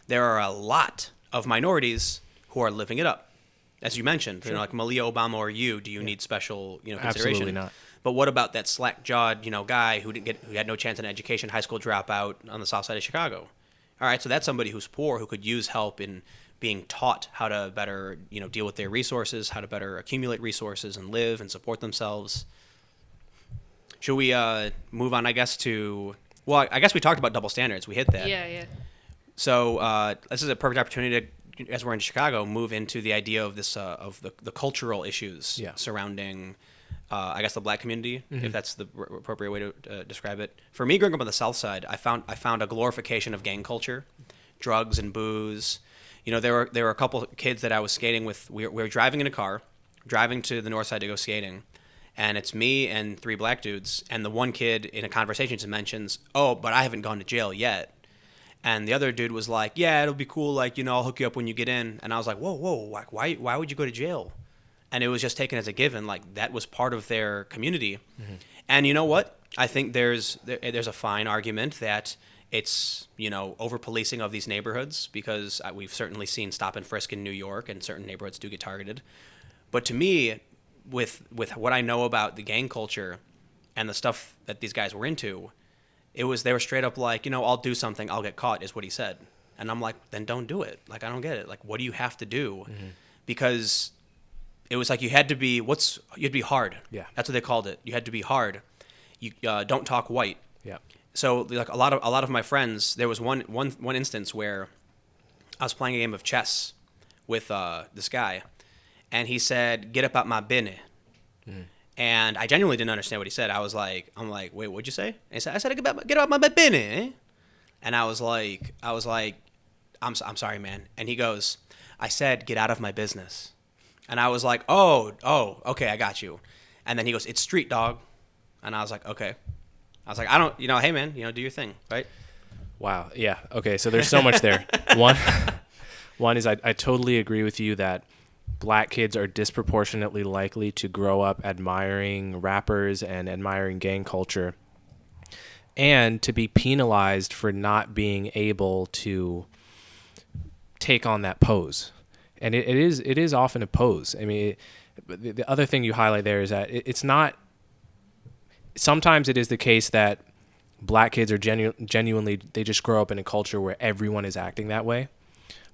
there are a lot of minorities who are living it up. As you mentioned, you know, like Malia Obama or you, do you need special, you know, consideration? Absolutely not. But what about that slack-jawed, you know, guy who had no chance in education, high school dropout on the South Side of Chicago? All right, so that's somebody who's poor who could use help in being taught how to better, you know, deal with their resources, how to better accumulate resources and live and support themselves. Should we move on, I guess, to... Well, I guess we talked about double standards. We hit that. Yeah. So this is a perfect opportunity to, as we're in Chicago, move into the idea of this of the cultural issues surrounding, I guess, the black community, if that's the appropriate way to describe it. For me, growing up on the South Side, I found a glorification of gang culture, drugs and booze. You know, there were a couple of kids that I was skating with. We were driving in a car, driving to the North Side to go skating, and it's me and three black dudes. And the one kid in a conversation mentions, "Oh, but I haven't gone to jail yet." And the other dude was like, yeah, it'll be cool. Like, you know, I'll hook you up when you get in. And I was like, whoa, like, why would you go to jail? And it was just taken as a given. Like, that was part of their community. And you know what? I think there's a fine argument that it's, you know, over-policing of these neighborhoods, because we've certainly seen stop and frisk in New York, and certain neighborhoods do get targeted. But to me, with what I know about the gang culture and the stuff that these guys were into, they were straight up like, you know, I'll do something, I'll get caught, is what he said. And I'm like, then don't do it. Like, I don't get it. Like, what do you have to do? Because it was like you had to be hard. Yeah. That's what they called it. You had to be hard. You don't talk white. Yeah. So like a lot of my friends, there was one instance where I was playing a game of chess with this guy, and he said, "Get up out my business." And I genuinely didn't understand what he said. I'm like, wait, what'd you say? And I said, get out my business. And I was like, I'm sorry, man. And he goes, I said, get out of my business. And I was like, oh, okay, I got you. And then he goes, it's street, dog. And I was like, okay. I was like, I don't, you know, hey, man, you know, do your thing, right? Wow. Yeah. Okay. So there's so much there. One is I totally agree with you that black kids are disproportionately likely to grow up admiring rappers and admiring gang culture, and to be penalized for not being able to take on that pose. And it is often a pose. I mean, the other thing you highlight there is that it's not. Sometimes it is the case that black kids are genuinely, they just grow up in a culture where everyone is acting that way.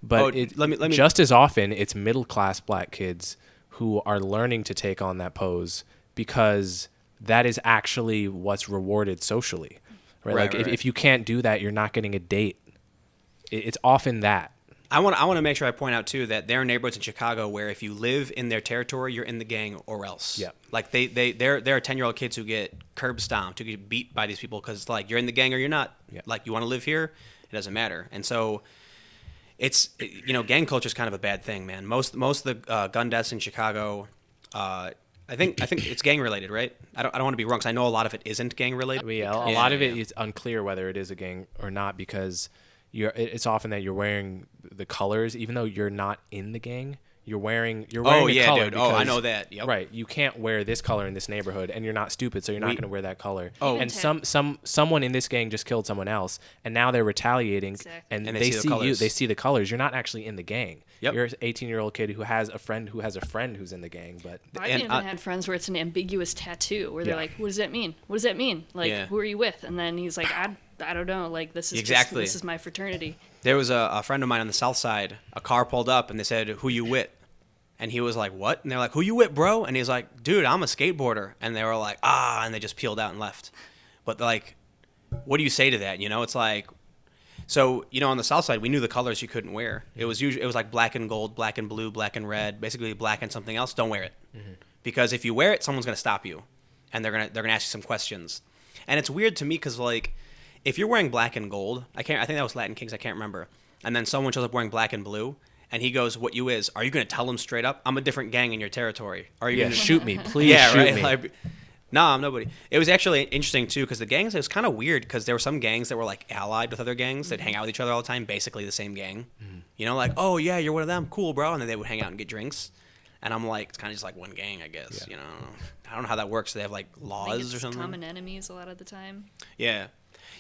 But let me just as often, it's middle-class black kids who are learning to take on that pose because that is actually what's rewarded socially. Right? Like, if you can't do that, you're not getting a date. It's often that. I want to make sure I point out, too, that there are neighborhoods in Chicago where if you live in their territory, you're in the gang or else. Yeah. Like, there are 10-year-old kids who get curb stomped, who get beat by these people because, like, you're in the gang or you're not. Yeah. Like, you want to live here? It doesn't matter. And so... you know, gang culture is kind of a bad thing, man. Most of the gun deaths in Chicago, I think it's gang related, right? I don't want to be wrong, because I know a lot of it isn't gang related. A lot of it is unclear whether it is a gang or not, because it's often that you're wearing the colors, even though you're not in the gang. You're wearing Oh a yeah, color dude. Oh, I because- know that. Yep. Right, you can't wear this color in this neighborhood, and you're not stupid, so you're not We- going to wear that color. Oh. And someone in this gang just killed someone else, and now they're retaliating, Exactly. and And they they see the see you. colors. They see the colors. You're not actually in the gang. Yep. You're an 18-year-old kid who has a friend who has a friend who's in the gang, but I've And even I- had friends where it's an ambiguous tattoo where they're Yeah. like, "What does that mean? What does that mean? Like, Yeah. who are you with?" And then he's like, "I don't know. Like, this is Exactly. this is my fraternity." There was a friend of mine on the south side. A car pulled up and they said, "Who you with?" And he was like, "What?" And they're like, "Who you with, bro?" And he's like, "Dude, I'm a skateboarder." And they were like, "Ah," and they just peeled out and left. But like, what do you say to that? You know, it's like, so you know, on the south side, we knew the colors you couldn't wear. It was like black and gold, black and blue, black and red, basically black and something else. Don't wear it, because if you wear it, someone's gonna stop you, and they're gonna ask you some questions. And it's weird to me because like, if you're wearing black and gold, I think that was Latin Kings, I can't remember. And then someone shows up wearing black and blue. And he goes, "What you is? Are you going to tell him straight up? I'm a different gang in your territory. Are you yeah, going to shoot me, please yeah, shoot right. me. Like, no, I'm nobody. It was actually interesting too because the gangs. It was kind of weird because there were some gangs that were like allied with other gangs that hang out with each other all the time, basically the same gang. You know, like, oh yeah, you're one of them, cool, bro. And then they would hang out and get drinks. And I'm like, it's kind of just like one gang, I guess. Yeah. You know, I don't know how that works. They have like I think laws it's or something. common enemies a lot of the time. Yeah,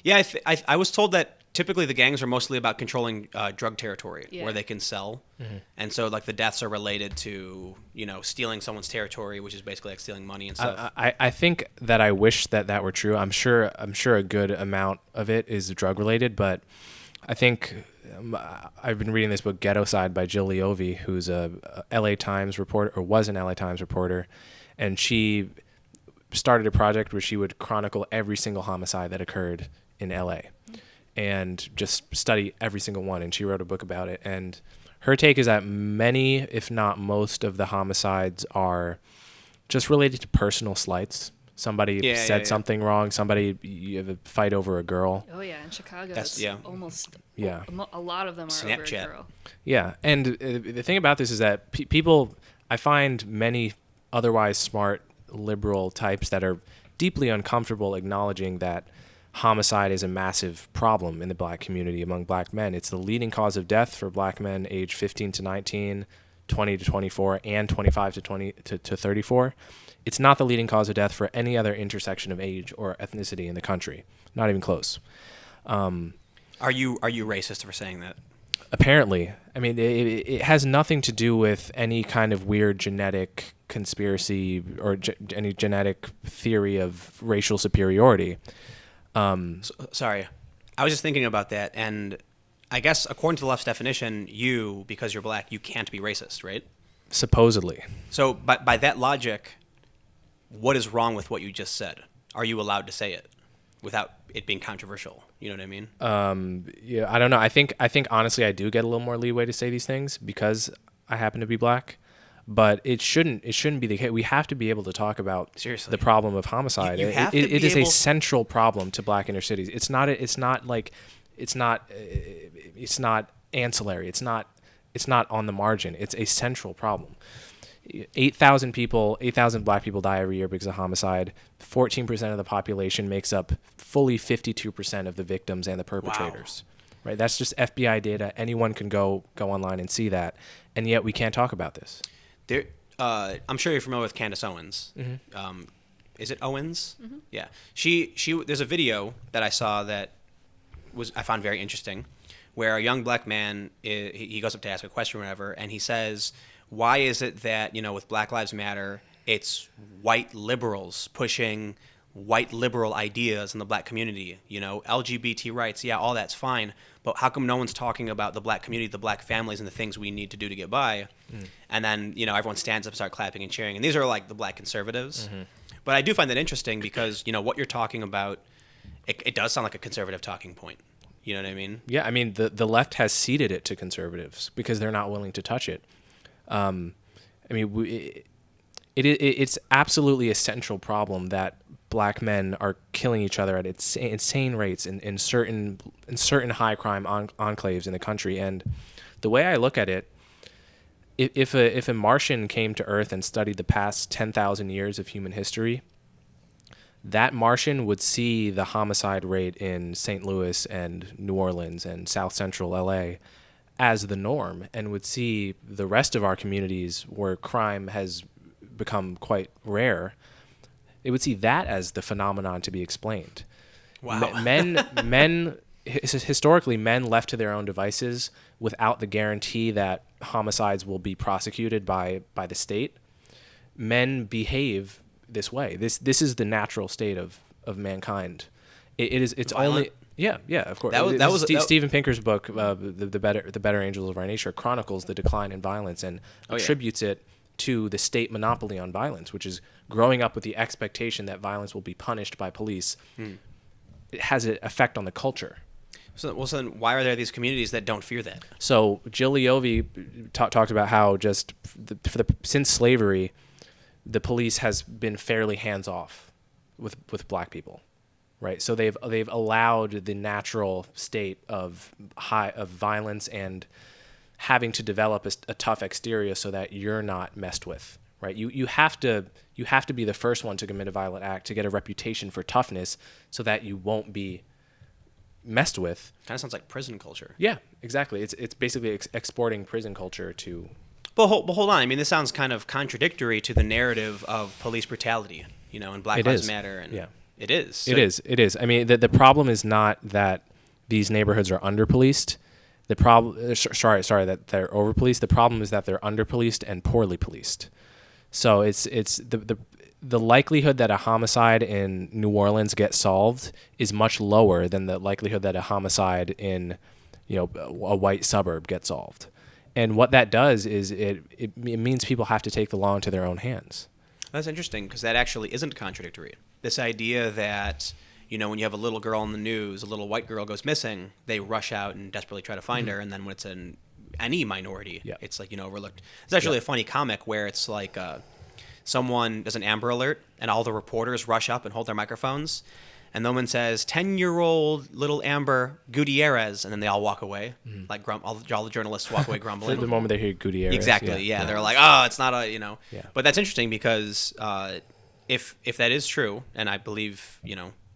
yeah. I was told that typically the gangs are mostly about controlling drug territory Yeah. where they can sell, and so like the deaths are related to stealing someone's territory, which is basically like stealing money and stuff. I think that I wish that were true. I'm sure a good amount of it is drug related, but I think I've been reading this book Ghetto Side by Jill Leovy, who's a LA Times reporter, or was an LA Times reporter, and she started a project where she would chronicle every single homicide that occurred in LA and just study every single one, and she wrote a book about it. And her take is that many, if not most, of the homicides are just related to personal slights. Somebody said something wrong. You have a fight over a girl. Oh yeah, in Chicago, That's- it's yeah. almost Yeah. a lot of them are Snapchat. over a girl. Yeah, and the thing about this is that people, I find many otherwise smart liberal types that are deeply uncomfortable acknowledging that homicide is a massive problem in the black community among black men. It's the leading cause of death for black men aged 15 to 19, 20 to 24, and 25 to 34. It's not the leading cause of death for any other intersection of age or ethnicity in the country. Not even close. Are you racist for saying that? Apparently. I mean, it has nothing to do with any kind of weird genetic conspiracy or any genetic theory of racial superiority. Sorry, I was just thinking about that, and I guess according to the left's definition, because you're black, you can't be racist, right? Supposedly. So by that logic, what is wrong with what you just said? Are you allowed to say it without it being controversial? You know what I mean? Yeah, I don't know. I think honestly I do get a little more leeway to say these things because I happen to be black. But it shouldn't be the case. We have to be able to talk about Seriously. the problem of homicide. You have to it be is a able- central problem to black inner cities. It's not ancillary. It's not on the margin. It's a central problem. 8,000 black people die every year because of homicide. 14% of the population makes up fully 52% of the victims and the perpetrators. Right? That's just FBI data. Anyone can go online and see that. And yet we can't talk about this. There, I'm sure you're familiar with Candace Owens. Is it Owens? Mm-hmm. Yeah. She. There's a video that I saw that I found very interesting, where a young black man he goes up to ask a question or whatever, and he says, "Why is it that with Black Lives Matter, it's white liberals pushing white liberal ideas in the black community? LGBT rights, yeah, all that's fine." But how come no one's talking about the black community, the black families, and the things we need to do to get by? And then, everyone stands up and start clapping and cheering. And these are like the black conservatives. But I do find that interesting because, what you're talking about, it does sound like a conservative talking point. You know what I mean? Yeah, I mean, the left has ceded it to conservatives because they're not willing to touch it. It's absolutely a central problem that black men are killing each other at insane rates in certain high crime enclaves in the country. And the way I look at it, if a Martian came to Earth and studied the past 10,000 years of human history, that Martian would see the homicide rate in St. Louis and New Orleans and South Central LA as the norm and would see the rest of our communities where crime has become quite rare, it would see that as the phenomenon to be explained. Wow. Historically, men left to their own devices without the guarantee that homicides will be prosecuted by the state, men behave this way. This is the natural state of mankind. It's Violent? only yeah, of course. That was Steven Pinker's book, the better angels of our nature, chronicles the decline in violence and attributes it to the state monopoly on violence, which is growing up with the expectation that violence will be punished by police. It has an effect on the culture. So then why are there these communities that don't fear that? So Jill Leovy talked about how since slavery, the police has been fairly hands off with black people, right? So they've allowed the natural state of violence and having to develop a tough exterior so that you're not messed with, right? You have to be the first one to commit a violent act to get a reputation for toughness so that you won't be messed with. Kind of sounds like prison culture. Yeah, exactly. It's basically exporting prison culture to. But hold on. I mean, this sounds kind of contradictory to the narrative of police brutality, and Black Lives Matter. And yeah. It is. So It is. I mean, the problem is not that these neighborhoods are under-policed. The problem, sorry, that they're over-policed. The problem is that they're under-policed and poorly policed. So it's the likelihood that a homicide in New Orleans gets solved is much lower than the likelihood that a homicide in, a white suburb gets solved. And what that does is it means people have to take the law into their own hands. That's interesting because that actually isn't contradictory. This idea that, when you have a little girl in the news, a little white girl goes missing, they rush out and desperately try to find her. And then when it's any minority, it's like, overlooked. It's actually a funny comic where it's like someone does an Amber Alert and all the reporters rush up and hold their microphones. And the woman says, 10-year-old little Amber Gutierrez, and then they all walk away. Like all the journalists walk away grumbling. The moment they hear Gutierrez. Exactly, yeah. They're like, oh, it's not a, Yeah. But that's interesting because if that is true, and I believe,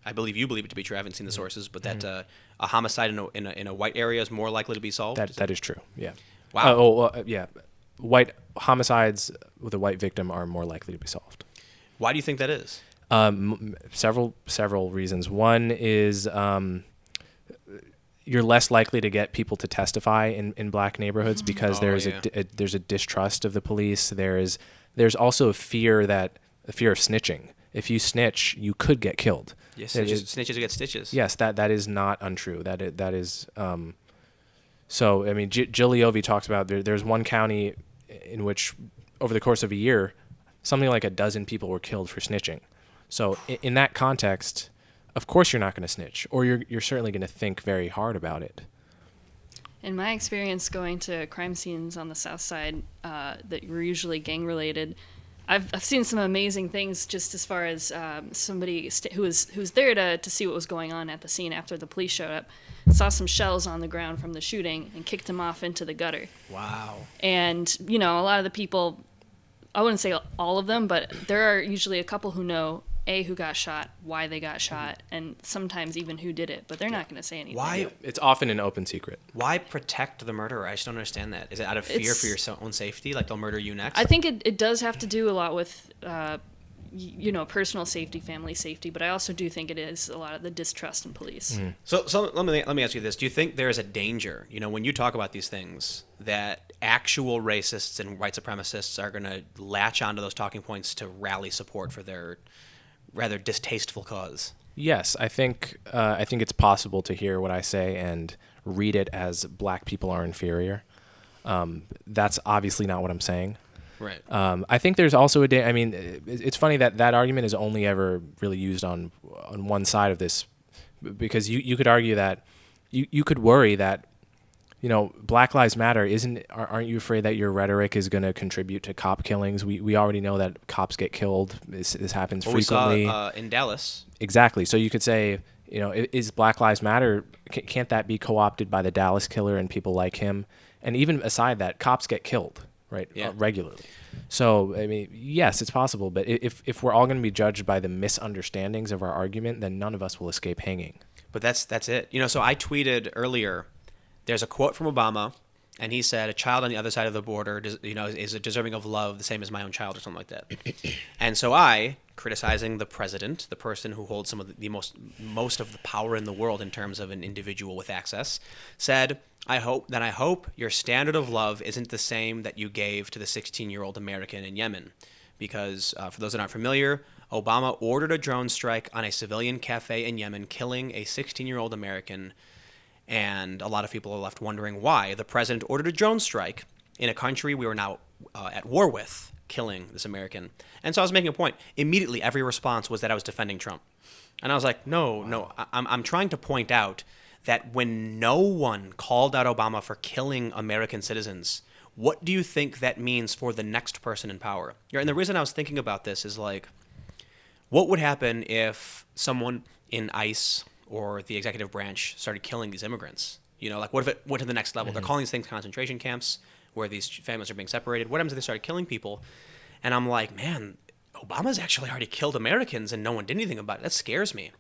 I believe you believe it to be true. I haven't seen the sources, but that a homicide in a white area is more likely to be solved. That is true. Yeah. Wow. Yeah. White homicides with a white victim are more likely to be solved. Why do you think that is? Several reasons. One is you're less likely to get people to testify in black neighborhoods because there's a distrust of the police. There's also a fear of snitching. If you snitch, you could get killed. Yes, snitches get stitches. Yes, that is not untrue. That is. So I mean, Jill Leovy talks about there's one county in which over the course of a year, something like a dozen people were killed for snitching. So in that context, of course you're not going to snitch, or you're certainly going to think very hard about it. In my experience going to crime scenes on the South Side that were usually gang-related, I've seen some amazing things just as far as somebody who was there to see what was going on at the scene after the police showed up, saw some shells on the ground from the shooting and kicked them off into the gutter. Wow. And, a lot of the people, I wouldn't say all of them, but there are usually a couple who know who got shot, why they got shot, and sometimes even who did it, but they're not going to say anything. Why? It's often an open secret. Why protect the murderer? I just don't understand that. Is it out of fear for your own safety? Like they'll murder you next? I think it does have to do a lot with, personal safety, family safety, but I also do think it is a lot of the distrust in police. Mm. So let me ask you this. Do you think there is a danger, when you talk about these things, that actual racists and white supremacists are going to latch onto those talking points to rally support for their rather distasteful cause? Yes, I think it's possible to hear what I say and read it as black people are inferior. That's obviously not what I'm saying. Right. I think there's also it's funny that argument is only ever really used on one side of this, because you could argue that you could worry that Black Lives Matter aren't you afraid that your rhetoric is going to contribute to cop killings? We already know that cops get killed. This happens frequently. We saw in Dallas. Exactly. So you could say, is Black Lives Matter, can't that be co-opted by the Dallas killer and people like him? And even aside that, cops get killed, right? Yeah. Regularly. So, yes, it's possible. But if we're all going to be judged by the misunderstandings of our argument, then none of us will escape hanging. But that's it. So I tweeted earlier, there's a quote from Obama And he said, a child on the other side of the border, is deserving of love the same as my own child or something like that. And so I, criticizing the president, the person who holds some of the most of the power in the world in terms of an individual with access, said, I hope your standard of love isn't the same that you gave to the 16-year-old American in Yemen. Because for those that aren't familiar, Obama ordered a drone strike on a civilian cafe in Yemen, killing a 16-year-old American. And a lot of people are left wondering why the president ordered a drone strike in a country we were now at war with, killing this American. And so I was making a point. Immediately, every response was that I was defending Trump. And I was like, no, I'm trying to point out that when no one called out Obama for killing American citizens, what do you think that means for the next person in power? And the reason I was thinking about this is like, what would happen if someone in ICE or the executive branch started killing these immigrants? Like what if it went to the next level? They're calling these things concentration camps where these families are being separated. What happens if they started killing people? And I'm like, man, Obama's actually already killed Americans and no one did anything about it. That scares me.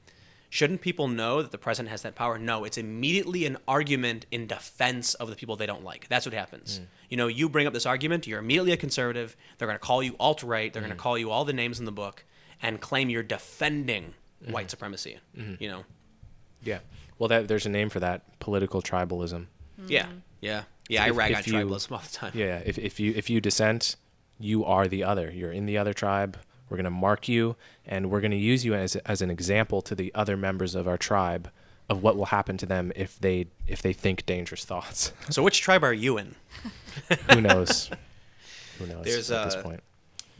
Shouldn't people know that the president has that power? No, it's immediately an argument in defense of the people they don't like. That's what happens. You bring up this argument, you're immediately a conservative. They're going to call you alt-right. They're going to call you all the names in the book and claim you're defending white supremacy, Yeah. Well, there's a name for that: political tribalism. Yeah. I rag on tribalism all the time. Yeah. If you dissent, you are the other. You're in the other tribe. We're going to mark you, and we're going to use you as an example to the other members of our tribe of what will happen to them if they think dangerous thoughts. So which tribe are you in? Who knows? There's at this point?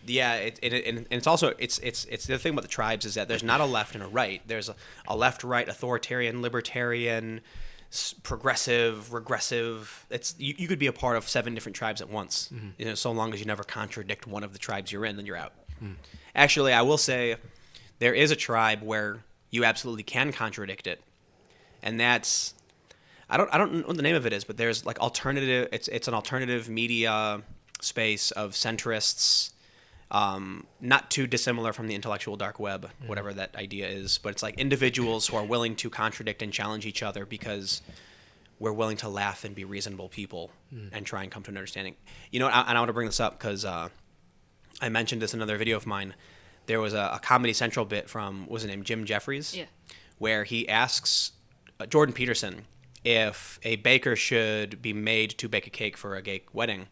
Yeah, and it's also it's the other thing about the tribes is that there's not a left and a right. There's a left, right, authoritarian, libertarian, progressive, regressive. You could be a part of 7 different tribes at once. So long as you never contradict one of the tribes you're in, then you're out. Actually, I will say there is a tribe where you absolutely can contradict it, and that's I don't know what the name of it is, but there's like alternative. It's an alternative media space of centrists. Not too dissimilar from the intellectual dark web, whatever that idea is, but it's like individuals who are willing to contradict and challenge each other because we're willing to laugh and be reasonable people and try and come to an understanding. And I want to bring this up because I mentioned this in another video of mine. There was a Comedy Central bit from, what was his name, Jim Jeffries? Yeah. Where he asks Jordan Peterson if a baker should be made to bake a cake for a gay wedding.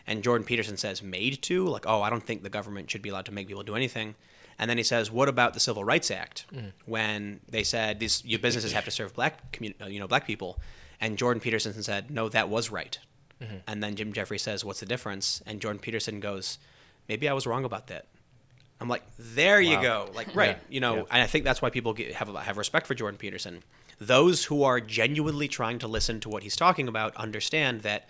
And Jordan Peterson says, made to? Like, I don't think the government should be allowed to make people do anything. And then he says, what about the Civil Rights Act? When they said your businesses have to serve black people. And Jordan Peterson said, no, that was right. And then Jim Jeffries says, what's the difference? And Jordan Peterson goes, maybe I was wrong about that. I'm like, there you go. Like, right. And I think that's why people have respect for Jordan Peterson. Those who are genuinely trying to listen to what he's talking about understand that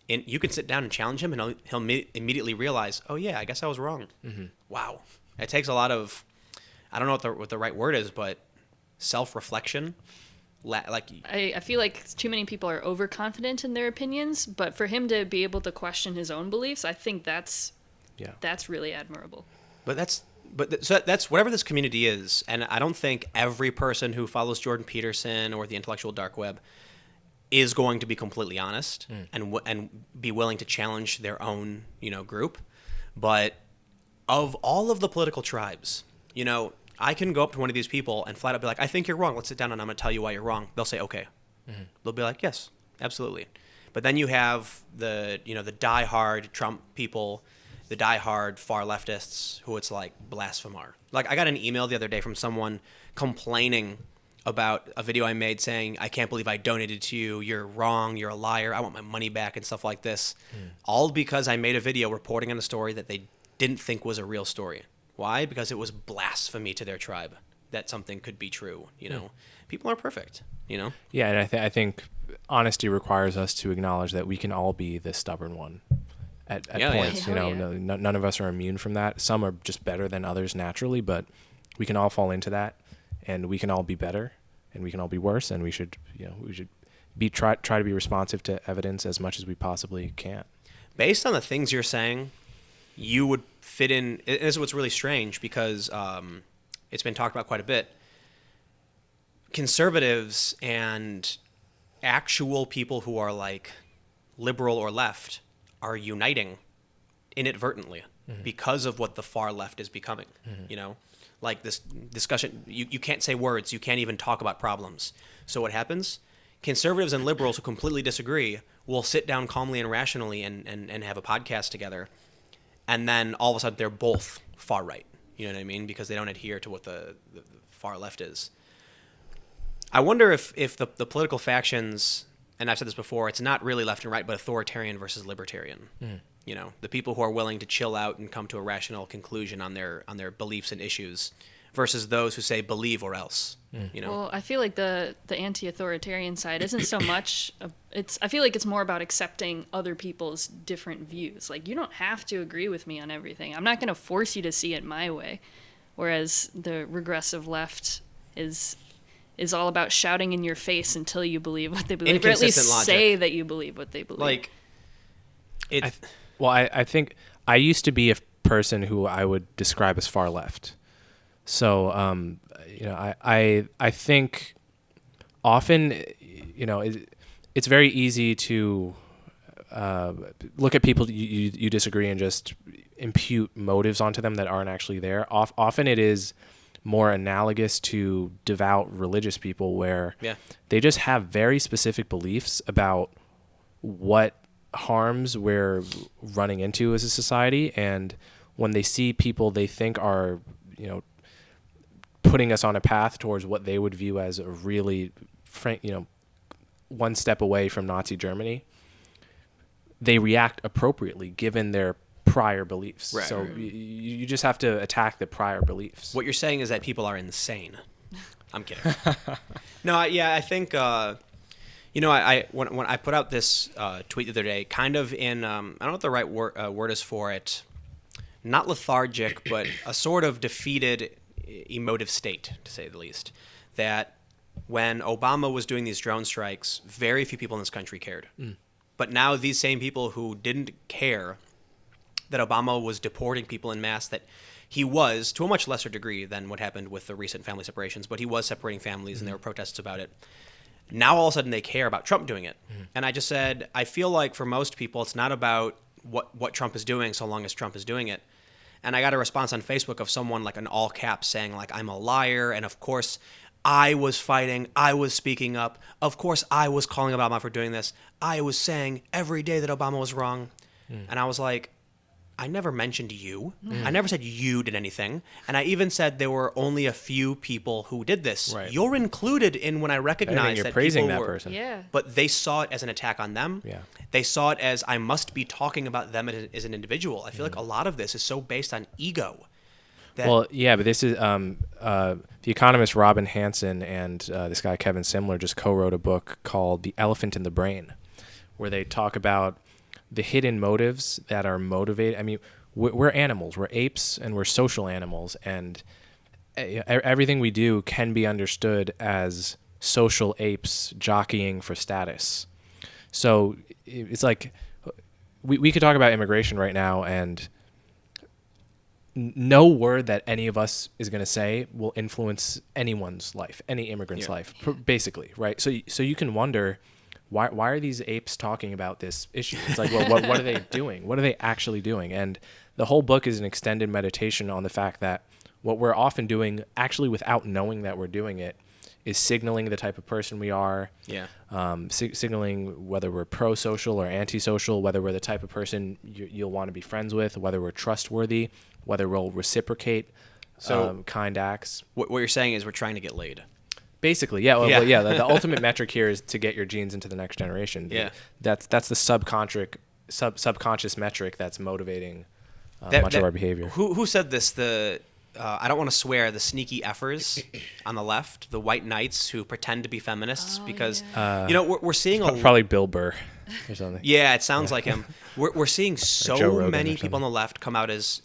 you can sit down and challenge him, and he'll immediately realize, oh, yeah, I guess I was wrong. Wow. It takes a lot of, I don't know what the right word is, but self-reflection. I feel like too many people are overconfident in their opinions, but for him to be able to question his own beliefs, I think that's really admirable. But that's whatever this community is, and I don't think every person who follows Jordan Peterson or the intellectual dark web is going to be completely honest and be willing to challenge their own group. But of all of the political tribes, I can go up to one of these people and flat out be like, I think you're wrong. Let's sit down and I'm going to tell you why you're wrong. They'll say, okay. They'll be like, yes, absolutely. But then you have the diehard Trump people, the diehard far leftists who it's like blasphemer. Like I got an email the other day from someone complaining about a video I made saying, I can't believe I donated to you. You're wrong. You're a liar. I want my money back and stuff like this. All because I made a video reporting on a story that they didn't think was a real story. Why? Because it was blasphemy to their tribe that something could be true. People are perfect, Yeah, and I think honesty requires us to acknowledge that we can all be the stubborn one at points. None of us are immune from that. Some are just better than others naturally, but we can all fall into that, and we can all be better, and we can all be worse, and we should try to be responsive to evidence as much as we possibly can. Based on the things you're saying, you would fit in. This is what's really strange because it's been talked about quite a bit. Conservatives and actual people who are like liberal or left, are uniting inadvertently because of what the far left is becoming. You know, like this discussion, you can't say words, you can't even talk about problems. So what happens? Conservatives and liberals who completely disagree will sit down calmly and rationally and have a podcast together, and then all of a sudden they're both far right. You know what I mean? Because they don't adhere to what the far left is. I wonder if the political factions, and I've said this before, it's not really left and right, but authoritarian versus libertarian. You know, the people who are willing to chill out and come to a rational conclusion on their beliefs and issues, versus those who say believe or else. You know. Well, I feel like the anti-authoritarian side isn't so much. I feel like it's more about accepting other people's different views. Like, you don't have to agree with me on everything. I'm not going to force you to see it my way. Whereas the regressive left is all about shouting in your face until you believe what they believe, or at least say that you believe what they believe. Like, I think I used to be a person who I would describe as far left. So, you know, I think often, you know, it's very easy to look at people you disagree and just impute motives onto them that aren't actually there. Often it is more analogous to devout religious people where they just have very specific beliefs about what harms we're running into as a society, and when they see people they think are, you know, putting us on a path towards what they would view as a really, you know, one step away from Nazi Germany, they react appropriately given their prior beliefs. Right. So you just have to attack the prior beliefs. What you're saying is that people are insane. I'm kidding. No, I think, you know, when I put out this tweet the other day, kind of in, I don't know what the right word is for it, not lethargic, but a sort of defeated emotive state, to say the least, that when Obama was doing these drone strikes, very few people in this country cared. But now these same people who didn't care that Obama was deporting people en masse, that he was, to a much lesser degree than what happened with the recent family separations, but he was separating families and there were protests about it. Now all of a sudden they care about Trump doing it. And I just said, I feel like for most people it's not about what Trump is doing so long as Trump is doing it. And I got a response on Facebook of someone like in all caps saying like, I'm a liar. And of course I was fighting. I was speaking up. Of course I was calling Obama for doing this. I was saying every day that Obama was wrong. And I was like, I never mentioned you. I never said you did anything. And I even said there were only a few people who did this. Right. You're included in when I recognize you're that praising people that were, person. Yeah. But they saw it as an attack on them. Yeah. They saw it as I must be talking about them as an individual. I feel like a lot of this is so based on ego. Well, yeah, but this is the economist Robin Hanson and this guy Kevin Simler just co-wrote a book called The Elephant in the Brain, where they talk about the hidden motives that are motivated. I mean, we're animals, we're apes, and we're social animals, and everything we do can be understood as social apes jockeying for status. So it's like we could talk about immigration right now, and no word that any of us is going to say will influence anyone's life, any immigrant's life, basically, right? So you can wonder, why are these apes talking about this issue? It's like, well, what are they doing? What are they actually doing? And the whole book is an extended meditation on the fact that what we're often doing, actually without knowing that we're doing it, is signaling the type of person we are. Yeah. Signaling whether we're pro-social or anti-social, whether we're the type of person you'll want to be friends with, whether we're trustworthy, whether we'll reciprocate kind acts. What you're saying is we're trying to get laid. Basically, yeah. Well, yeah. The ultimate metric here is to get your genes into the next generation. Yeah. That's the subconscious metric that's motivating much of our behavior. Who said this? I don't want to swear, the sneaky effers on the left, the white knights who pretend to be feminists because, you know, we're seeing probably Bill Burr or something. Yeah, it sounds like him. We're seeing so many people on the left come out as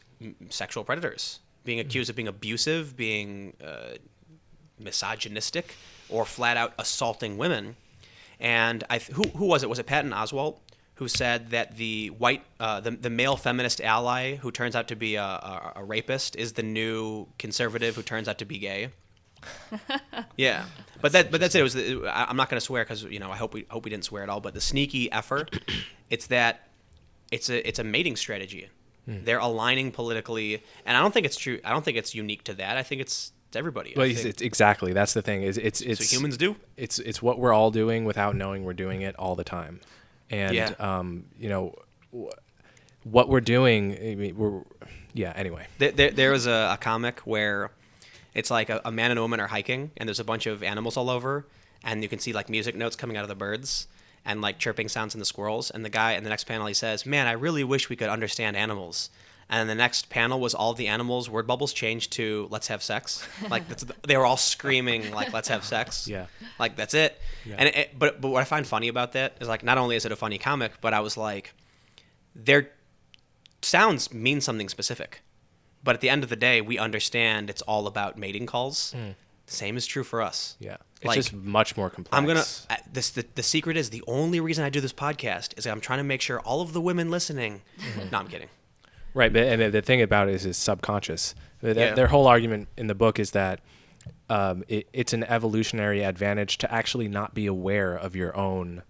sexual predators, being accused of being abusive, being misogynistic, or flat out assaulting women. And who was it? Was it Patton Oswalt who said that the male feminist ally who turns out to be a rapist is the new conservative who turns out to be gay? Yeah, but that's it. I'm not going to swear because I hope we didn't swear at all. But the sneaky effort, it's a mating strategy. They're aligning politically, and I don't think it's true. I don't think it's unique to that. I think it's everybody. Well, it's exactly. That's the thing. It's what humans do. It's what we're all doing without knowing we're doing it all the time, and what we're doing. I mean, Anyway, there was a comic where it's like a man and a woman are hiking, and there's a bunch of animals all over, and you can see like music notes coming out of the birds and like chirping sounds in the squirrels. And the guy in the next panel, he says, "Man, I really wish we could understand animals." And the next panel was all of the animals' word bubbles changed to "let's have sex." Like they were all screaming like "let's have sex." Yeah, like that's it. Yeah. And but what I find funny about that is like not only is it a funny comic, but I was like, their sounds mean something specific. But at the end of the day, we understand it's all about mating calls. Same is true for us. Yeah, it's just much more complex. The secret is the only reason I do this podcast is I'm trying to make sure all of the women listening. No, I'm kidding. Right, but and the thing about it is it's subconscious. Their whole argument in the book is that it's an evolutionary advantage to actually not be aware of your own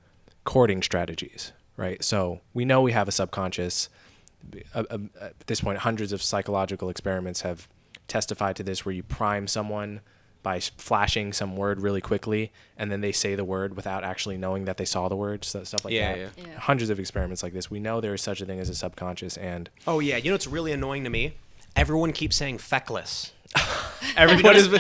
courting strategies. Right, so we know we have a subconscious. At this point, hundreds of psychological experiments have testified to this, where you prime someone by flashing some word really quickly, and then they say the word without actually knowing that they saw the word, stuff like that. Yeah. Hundreds of experiments like this. We know there is such a thing as a subconscious, and... Oh, yeah. You know what's really annoying to me? Everyone keeps saying feckless. Have you noticed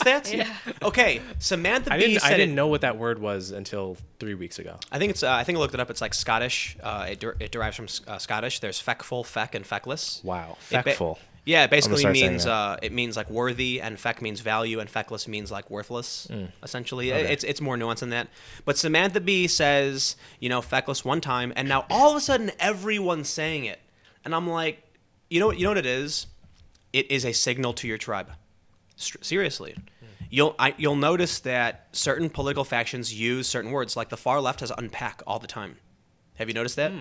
that? Yeah. Okay, Samantha B. said I didn't know what that word was until 3 weeks ago. I think I looked it up. It's like Scottish. It derives from Scottish. There's feckful, feck, and feckless. Wow, feckful. Yeah, it basically means it means like worthy, and feck means value, and feckless means like worthless. Essentially, okay. It's more nuanced than that. But Samantha B. says feckless one time, and now all of a sudden everyone's saying it, and I'm like, you know what it is? It is a signal to your tribe. Seriously. You'll notice that certain political factions use certain words, like the far left has unpack all the time. Have you noticed that?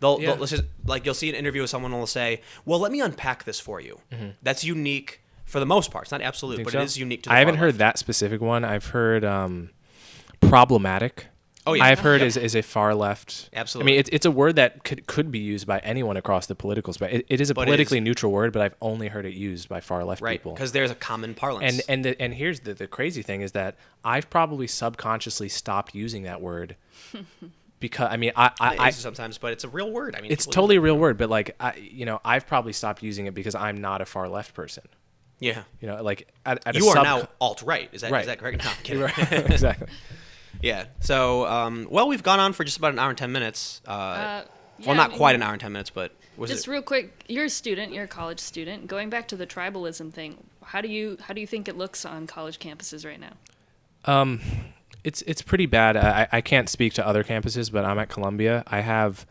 Let's just, like, you'll see an interview with someone and they'll say, "Well, let me unpack this for you." That's unique for the most part. It's not absolute, but it is unique to the I haven't far heard left. that specific one. I've heard problematic. Oh, yeah. I've heard is a far left. Absolutely. I mean, it's a word that could be used by anyone across the political spectrum. It is a politically neutral word, but I've only heard it used by far left people. Right, because there's a common parlance. And here's the crazy thing is that I've probably subconsciously stopped using that word because I use it sometimes, but it's a real word. I mean, it's totally a real word, but like I've probably stopped using it because I'm not a far left person. Yeah. Like at you are now alt-right. Is that correct? No, I'm kidding. Right. Exactly. Yeah. So, we've gone on for just about an hour and 10 minutes. Not quite an hour and 10 minutes, but real quick. You're a student. You're a college student. Going back to the tribalism thing, how do you think it looks on college campuses right now? It's pretty bad. I can't speak to other campuses, but I'm at Columbia. I have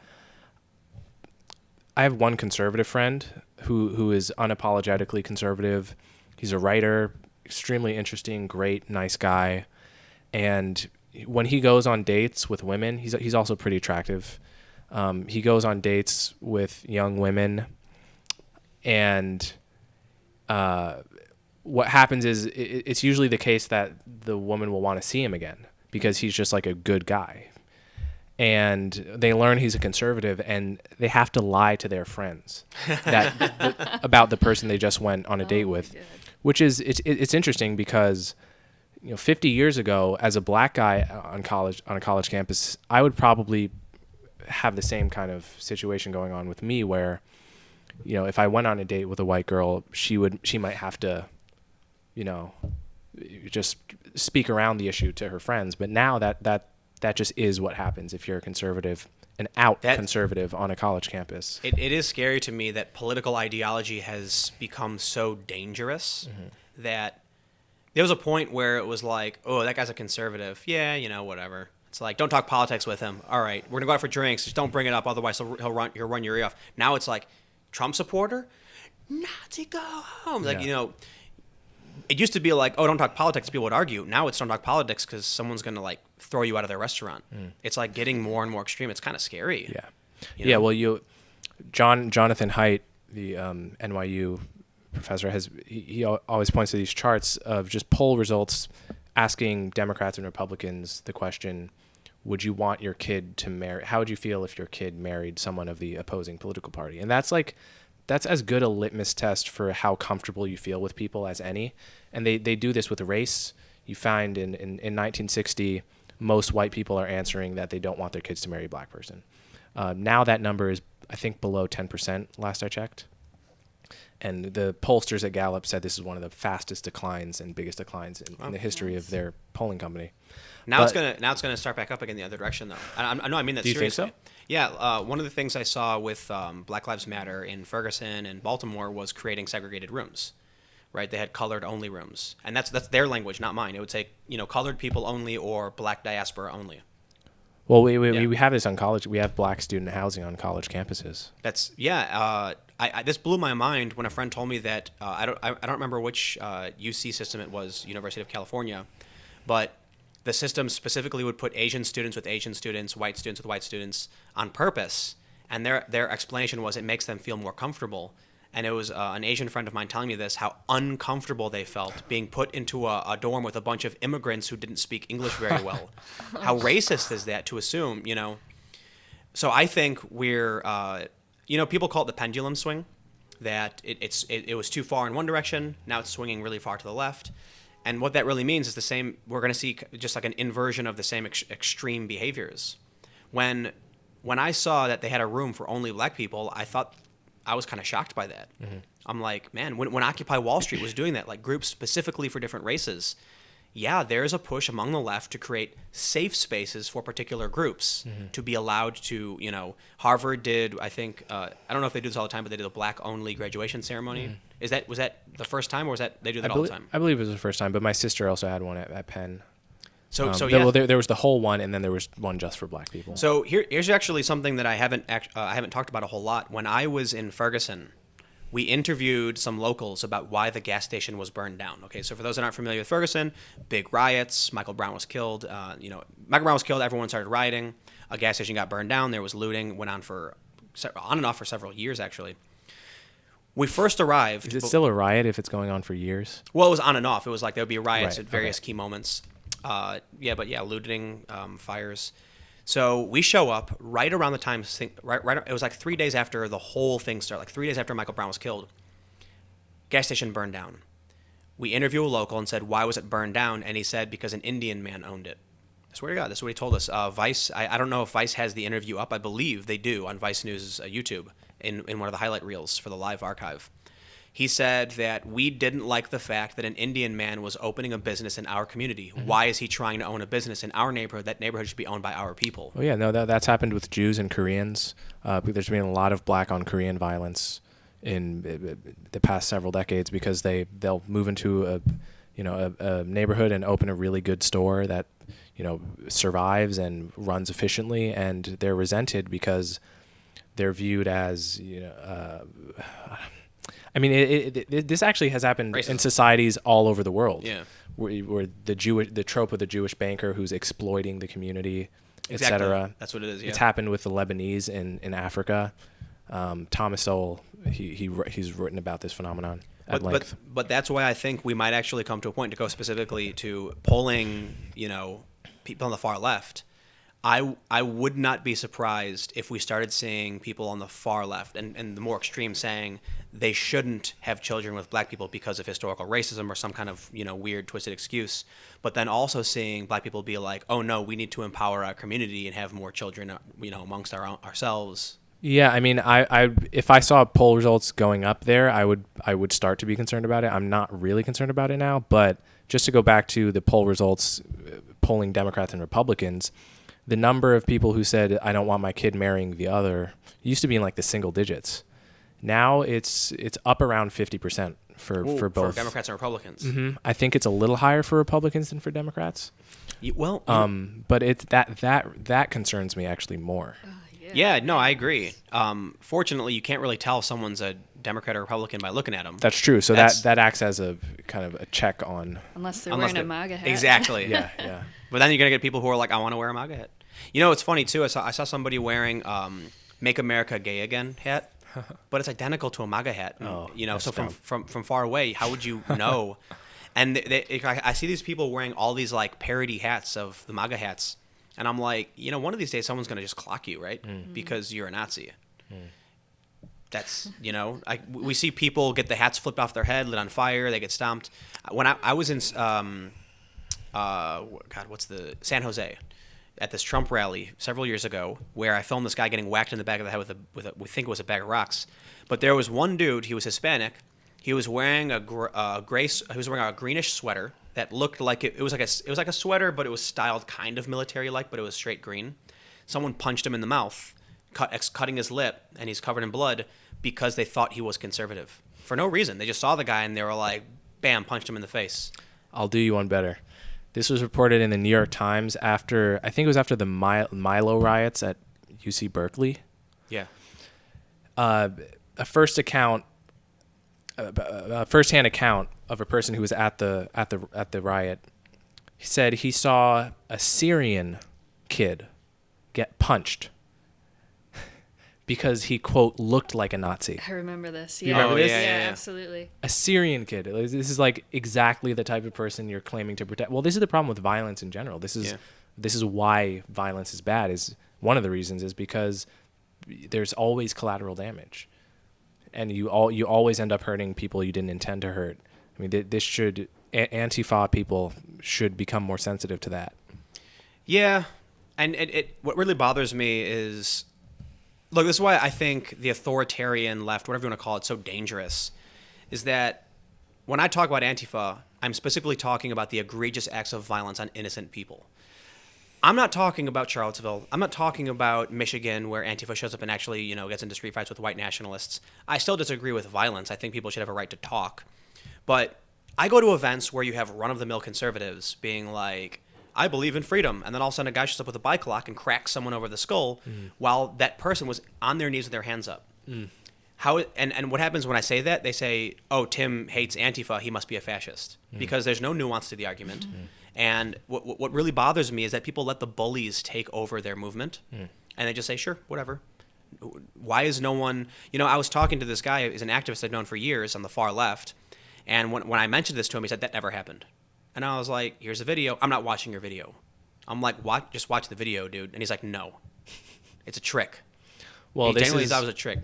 one conservative friend who is unapologetically conservative. He's a writer, extremely interesting, great, nice guy, and when he goes on dates with women, he's also pretty attractive. He goes on dates with young women, and what happens is it's usually the case that the woman will want to see him again because he's just like a good guy. And they learn he's a conservative, and they have to lie to their friends about the person they just went on a date with, which is it's interesting because 50 years ago, as a black guy on a college campus, I would probably have the same kind of situation going on with me where, if I went on a date with a white girl, she might have to, just speak around the issue to her friends. But now that just is what happens if you're a conservative, conservative on a college campus. It is scary to me that political ideology has become so dangerous that there was a point where it was like, oh, that guy's a conservative. Yeah, whatever. It's like, don't talk politics with him. All right, we're going to go out for drinks. Just don't bring it up. Otherwise, he'll run your ear off. Now it's like, Trump supporter? Nazi, go home. Like, it used to be like, oh, don't talk politics. People would argue. Now it's don't talk politics because someone's going to, like, throw you out of their restaurant. It's, like, getting more and more extreme. It's kind of scary. Yeah. Well, Jonathan Haidt, the NYU professor, he always points to these charts of just poll results asking Democrats and Republicans the question, would you want your kid to marry? How would you feel if your kid married someone of the opposing political party? And that's as good a litmus test for how comfortable you feel with people as any. And they do this with race. You find in 1960, most white people are answering that they don't want their kids to marry a black person. Now that number is, I think, below 10% last I checked. And the pollsters at Gallup said this is one of the fastest declines and biggest declines in the history of their polling company. Now it's gonna start back up again the other direction, though. I know I mean that seriously. Do you think so? Yeah. One of the things I saw with Black Lives Matter in Ferguson and Baltimore was creating segregated rooms. Right? They had colored only rooms, and that's their language, not mine. It would say colored people only or black diaspora only. Well, we have this on college. We have black student housing on college campuses. This blew my mind when a friend told me that I don't remember which UC system it was, University of California, but the system specifically would put Asian students with Asian students, white students with white students on purpose, and their explanation was it makes them feel more comfortable. And it was an Asian friend of mine telling me this, how uncomfortable they felt being put into a dorm with a bunch of immigrants who didn't speak English very well. How racist is that to assume, So I think we're, people call it the pendulum swing, that it was too far in one direction, now it's swinging really far to the left. And what that really means is the same, we're going to see just like an inversion of the same extreme behaviors. When I saw that they had a room for only black people, I was kind of shocked by that. Mm-hmm. I'm like, man, when Occupy Wall Street was doing that, like groups specifically for different races, yeah, there's a push among the left to create safe spaces for particular groups to be allowed to, Harvard did, I think, I don't know if they do this all the time, but they did a black-only graduation ceremony. Mm-hmm. Was that the first time, or was that they do that all the time? I believe it was the first time, but my sister also had one at Penn. So yeah. There was the whole one, and then there was one just for black people. So here's actually something that I haven't talked about a whole lot. When I was in Ferguson, we interviewed some locals about why the gas station was burned down. Okay, so for those that aren't familiar with Ferguson, big riots. Michael Brown was killed. Michael Brown was killed. Everyone started rioting. A gas station got burned down. There was looting. Went on and off for several years, actually. We first arrived. Is it still a riot if it's going on for years? Well, it was on and off. It was like there would be riots at various key moments. Looting, fires. So we show up right around the time, it was like 3 days after the whole thing started, like 3 days after Michael Brown was killed. Gas station burned down. We interviewed a local and said, why was it burned down? And he said, because an Indian man owned it. I swear to God, that's what he told us. Vice, I don't know if Vice has the interview up. I believe they do on Vice News' YouTube in one of the highlight reels for the live archive. He said that we didn't like the fact that an Indian man was opening a business in our community. Mm-hmm. Why is he trying to own a business in our neighborhood? That neighborhood should be owned by our people. Oh yeah, no, that's happened with Jews and Koreans. There's been a lot of black on Korean violence in the past several decades because they'll move into a neighborhood and open a really good store that survives and runs efficiently, and they're resented because they're viewed as this actually has happened in societies all over the world. Yeah, where the trope of the Jewish banker who's exploiting the community, exactly. etc. That's what it is. Yeah. It's happened with the Lebanese in Africa. Thomas Sowell, he's written about this phenomenon at length. But that's why I think we might actually come to a point to go specifically to polling, people on the far left. I would not be surprised if we started seeing people on the far left and the more extreme saying they shouldn't have children with black people because of historical racism or some kind of weird twisted excuse, but then also seeing black people be like, oh no, we need to empower our community and have more children amongst ourselves. Yeah, I mean, I if I saw poll results going up there, I would start to be concerned about it. I'm not really concerned about it now, but just to go back to the poll results polling Democrats and Republicans, the number of people who said, I don't want my kid marrying the other, used to be in like the single digits. Now it's up around 50% for both. For Democrats and Republicans. Mm-hmm. I think it's a little higher for Republicans than for Democrats. But it's that concerns me actually more. Yeah, no, I agree. Fortunately, you can't really tell if someone's a Democrat or Republican by looking at them. That's true. So that acts as a kind of a check on... Unless they're wearing a MAGA hat. Exactly. Yeah. But then you're going to get people who are like, I want to wear a MAGA hat. It's funny, too. I saw somebody wearing Make America Gay Again hat. but it's identical to a MAGA hat. Oh, You know, that's so dumb. from far away, how would you know? And I see these people wearing all these like parody hats of the MAGA hats, and I'm like, you know, one of these days someone's gonna just clock you, right? Because you're a Nazi. That's, you know, we see people get the hats flipped off their head, lit on fire, they get stomped. When I was in what's the San Jose at this Trump rally several years ago, where I filmed this guy getting whacked in the back of the head with a we think it was a bag of rocks. But there was one dude, he was Hispanic. He was wearing a greenish sweater that looked like it was like a sweater, but it was styled kind of military-like, but it was straight green. Someone punched him in the mouth, cutting his lip, and he's covered in blood because they thought he was conservative for no reason. They just saw the guy and they were like, bam, punched him in the face. I'll do you one better. This was reported in the New York Times after the Milo riots at UC Berkeley. Yeah. A first-hand account of a person who was at the riot. He said he saw a Syrian kid get punched because he, quote, looked like a Nazi. I remember this. You Yeah. remember this? Yeah. Absolutely. A Syrian kid. This is like exactly the type of person you're claiming to protect. Well, this is the problem with violence in general. This is why violence is bad. Is one of the reasons is because there's always collateral damage, and you always end up hurting people you didn't intend to hurt. I mean, Antifa people should become more sensitive to that. Yeah. And what really bothers me is, look, this is why I think the authoritarian left, whatever you want to call it, so dangerous, is that when I talk about Antifa, I'm specifically talking about the egregious acts of violence on innocent people. I'm not talking about Charlottesville. I'm not talking about Michigan, where Antifa shows up and actually, you know, gets into street fights with white nationalists. I still disagree with violence. I think people should have a right to talk. But I go to events where you have run-of-the-mill conservatives being like, I believe in freedom, and then all of a sudden a guy shows up with a bike lock and cracks someone over the skull while that person was on their knees with their hands up. And what happens when I say that? They say, oh, Tim hates Antifa, he must be a fascist. Because there's no nuance to the argument. And what really bothers me is that people let the bullies take over their movement, and they just say, sure, whatever. Why is no one... You know, I was talking to this guy, he's an activist I've known for years on the far left, and when I mentioned this to him, he said, that never happened. And I was like, here's a video. I'm not watching your video. I'm like, just watch the video, dude. And he's like, no. It's a trick. Well, he genuinely thought it was a trick.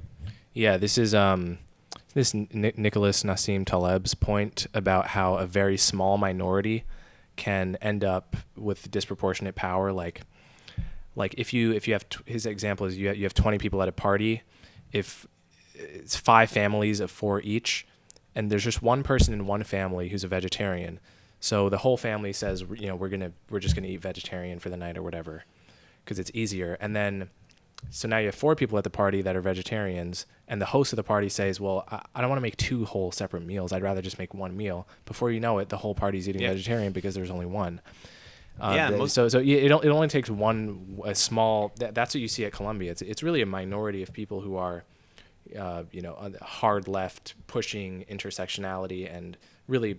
Yeah, this is Nicholas Nassim Taleb's point about how a very small minority can end up with disproportionate power. Like if you have his example is you have 20 people at a party, if it's 5 families of 4 each, and there's just one person in one family who's a vegetarian. So the whole family says, you know, we're just gonna eat vegetarian for the night or whatever, because it's easier. And then, so now you have 4 people at the party that are vegetarians, and the host of the party says, well, I don't want to make 2 whole separate meals. I'd rather just make 1 meal. Before you know it, the whole party's eating vegetarian because there's only one. It only takes a small. That's what you see at Columbia. It's really a minority of people who are, on the hard left, pushing intersectionality and really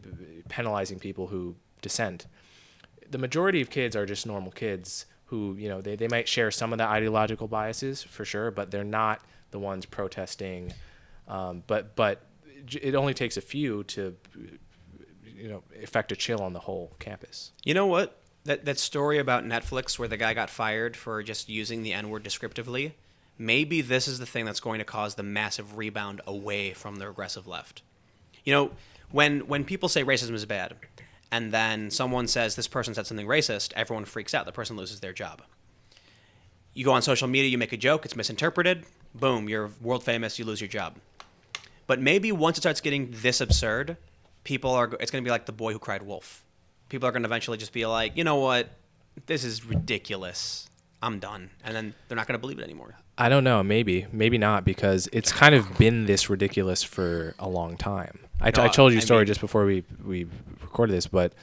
penalizing people who dissent. The majority of kids are just normal kids who, you know, they might share some of the ideological biases for sure, but they're not the ones protesting. But it only takes a few to, effect a chill on the whole campus. You know what? That story about Netflix where the guy got fired for just using the N-word descriptively, maybe this is the thing that's going to cause the massive rebound away from the regressive left. You know, when people say racism is bad, and then someone says this person said something racist, everyone freaks out. The person loses their job. You go on social media, you make a joke, it's misinterpreted, boom, you're world famous, you lose your job. But maybe once it starts getting this absurd, it's going to be like the boy who cried wolf. People are going to eventually just be like, you know what, this is ridiculous. I'm done. And then they're not going to believe it anymore. I don't know. Maybe not, because it's kind of been this ridiculous for a long time. I told you a story just before we recorded this, but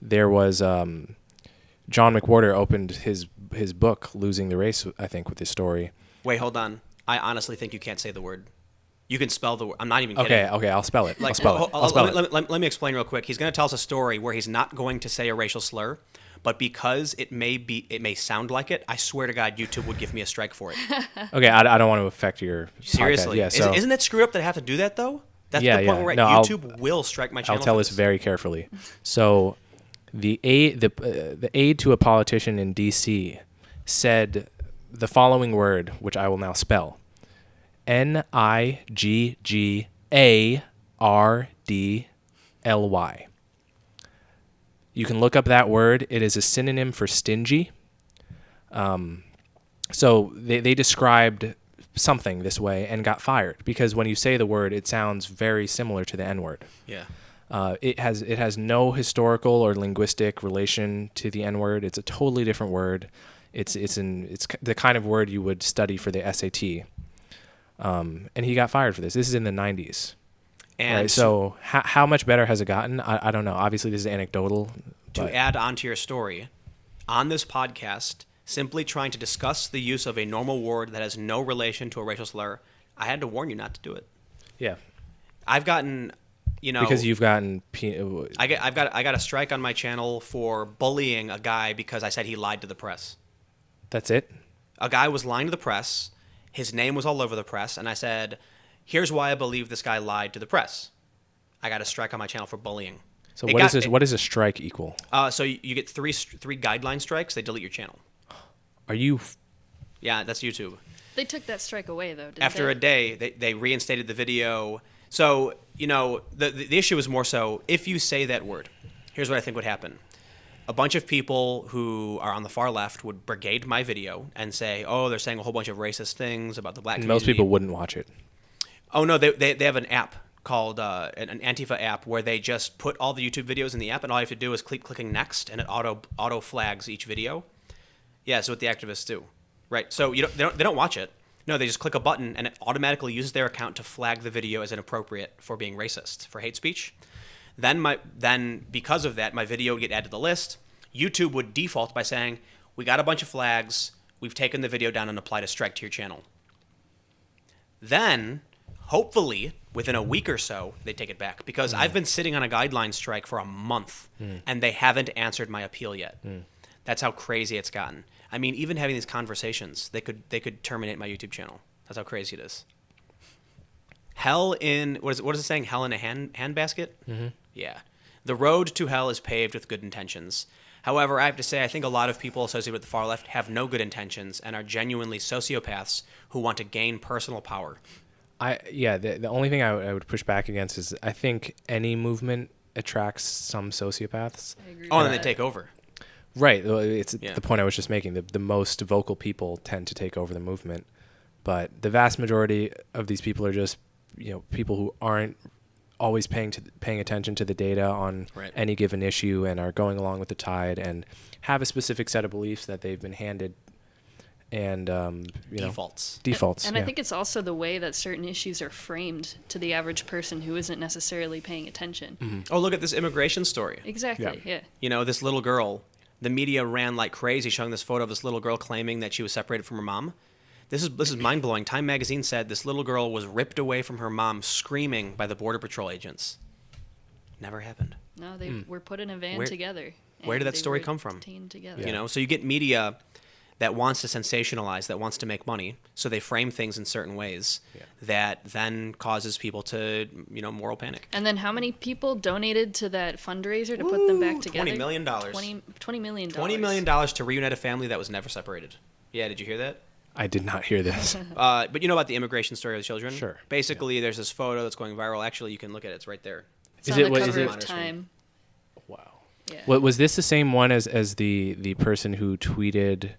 there was John McWhorter opened his book, Losing the Race, I think, with this story. Wait, hold on. I honestly think you can't say the word. You can spell the word. I'm not even kidding. Okay, I'll spell it. Let me explain real quick. He's going to tell us a story where he's not going to say a racial slur, but because it may sound like it, I swear to God, YouTube would give me a strike for it. Okay, I don't want to affect your Seriously. podcast. Yeah, so Isn't it screwed up that I have to do that, though? That's Yeah, the point yeah. where No, YouTube will strike my channel. I'll tell for this very carefully. So the aide to a politician in D.C. said the following word, which I will now spell: NIGGARDLY. You can look up that word. It is a synonym for stingy. So they described something this way and got fired because when you say the word, it sounds very similar to the N-word. Yeah. It has no historical or linguistic relation to the N-word. It's a totally different word. It's the kind of word you would study for the SAT. And he got fired for this. This is in the 90s. And right? So how much better has it gotten? I don't know. Obviously, this is anecdotal. to add on to your story, on this podcast, simply trying to discuss the use of a normal word that has no relation to a racial slur, I had to warn you not to do it. Yeah. I've gotten, Because you've gotten... I got a strike on my channel for bullying a guy because I said he lied to the press. That's it? A guy was lying to the press. His name was all over the press, and I said, here's why I believe this guy lied to the press. I got a strike on my channel for bullying. So what does a strike equal? So you get three guideline strikes. They delete your channel. Are you... Yeah, that's YouTube. They took that strike away, though, didn't After they? a day, they reinstated the video. So, the issue is more so, if you say that word, here's what I think would happen. A bunch of people who are on the far left would brigade my video and say, oh, they're saying a whole bunch of racist things about the black community. Most people wouldn't watch it. Oh, no, they have an app called an Antifa app where they just put all the YouTube videos in the app, and all you have to do is keep clicking next, and it auto flags each video. Yeah, that's what the activists do. Right, so they don't watch it. No, they just click a button, and it automatically uses their account to flag the video as inappropriate for being racist, for hate speech. Then because of that, my video would get added to the list. YouTube would default by saying, we got a bunch of flags, we've taken the video down and applied a strike to your channel. Then, hopefully, within a week or so, they take it back. Because I've been sitting on a guideline strike for a month, and they haven't answered my appeal yet. That's how crazy it's gotten. I mean, even having these conversations, they could terminate my YouTube channel. That's how crazy it is. Hell in what is it saying? Hell in a handbasket? Mm-hmm. Yeah. The road to hell is paved with good intentions. However, I have to say, I think a lot of people associated with the far left have no good intentions and are genuinely sociopaths who want to gain personal power. The only thing I would push back against is I think any movement attracts some sociopaths. I agree Oh, with and then that. they take over. Right. It's the point I was just making. The most vocal people tend to take over the movement. But the vast majority of these people are just, people who aren't always paying attention to the data on any given issue and are going along with the tide and have a specific set of beliefs that they've been handed and, Defaults. And I think it's also the way that certain issues are framed to the average person who isn't necessarily paying attention. Mm-hmm. Oh, look at this immigration story. Exactly, yeah. This little girl, the media ran like crazy showing this photo of this little girl claiming that she was separated from her mom. This is mind-blowing. Time magazine said this little girl was ripped away from her mom screaming by the Border Patrol agents. Never happened. No, they were put in a van together. Where did that they story were come from? detained together. Yeah. So you get media that wants to sensationalize, that wants to make money, so they frame things in certain ways that then causes people to, moral panic. And then how many people donated to that fundraiser to put them back together? $20 million. $20 million. $20 million to reunite a family that was never separated. Yeah, did you hear that? I did not hear this. But you know about the immigration story of the children? Sure. Basically, there's this photo that's going viral. Actually, you can look at it. It's right there. It's on the cover of Time. Wow. Yeah. Was this the same one as the person who tweeted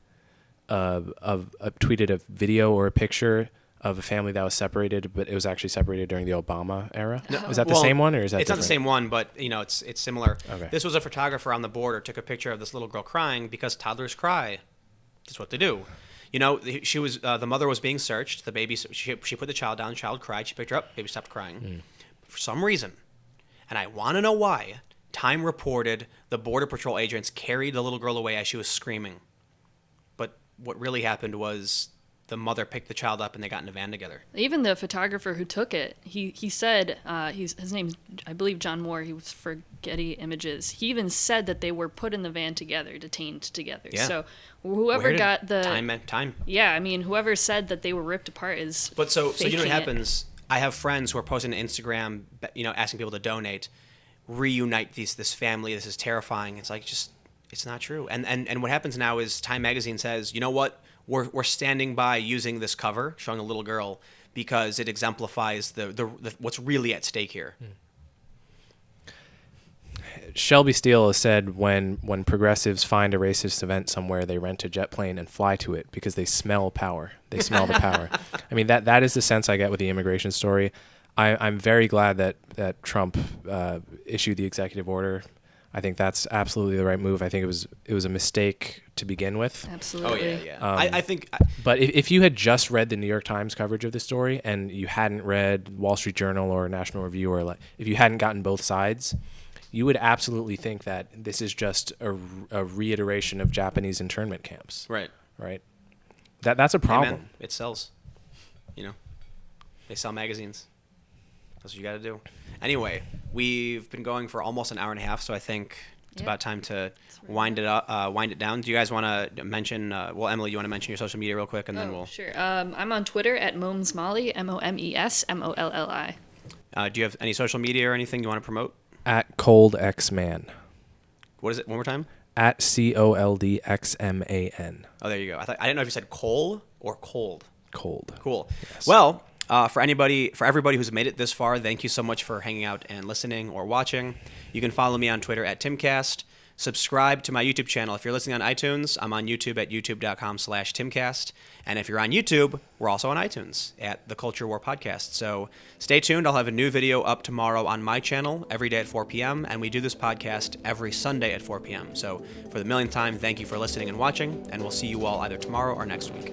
tweeted a video or a picture of a family that was separated, but it was actually separated during the Obama era? No. Is that the same one, or is that it's different? not the same one, but it's similar. Okay. This was a photographer on the border, took a picture of this little girl crying because toddlers cry. That's what they do. She was the mother was being searched. The baby, she put the child down. The child cried. She picked her up. Baby stopped crying. For some reason, and I want to know why. Time reported the Border Patrol agents carried the little girl away as she was screaming. But what really happened was the mother picked the child up and they got in a van together. Even the photographer who took it, he said, his name's, I believe, John Moore. He was for Getty Images. He even said that they were put in the van together, detained together. Yeah. So whoever got the time. Yeah, I mean, whoever said that they were ripped apart is. But so you know what faking happens? I have friends who are posting to Instagram, asking people to donate, reunite this family. This is terrifying. It's like it's not true. And what happens now is Time Magazine says, you know what? We're standing by using this cover showing a little girl because it exemplifies the what's really at stake here. Shelby Steele has said when progressives find a racist event somewhere, they rent a jet plane and fly to it because they smell power. They smell the power. I mean, that is the sense I get with the immigration story. I'm very glad that Trump issued the executive order. I think that's absolutely the right move. I think it was a mistake to begin with. Absolutely. Oh yeah. I think. But if you had just read the New York Times coverage of this story and you hadn't read Wall Street Journal or National Review, or if you hadn't gotten both sides, you would absolutely think that this is just a reiteration of Japanese internment camps. Right. Right. That's a problem. Hey man, it sells. They sell magazines. That's what you got to do. Anyway, we've been going for almost an hour and a half, so I think it's about time to wind it down. Do you guys want to mention? Emily, you want to mention your social media real quick, and then we'll. Sure. I'm on Twitter at momesmolly, MOMESMOLLI. Do you have any social media or anything you want to promote? At ColdXman. What is it? One more time. At ColdXman. Oh, there you go. I didn't know if you said coal or cold. Cold. Cool. Yes. Well, for everybody who's made it this far, thank you so much for hanging out and listening or watching. You can follow me on Twitter at Timcast. Subscribe to my YouTube channel. If you're listening on iTunes, I'm on YouTube at youtube.com/Timcast. And if you're on YouTube, we're also on iTunes at the Culture War Podcast. So stay tuned. I'll have a new video up tomorrow on my channel every day at 4 p.m. And we do this podcast every Sunday at 4 p.m. So for the millionth time, thank you for listening and watching. And we'll see you all either tomorrow or next week.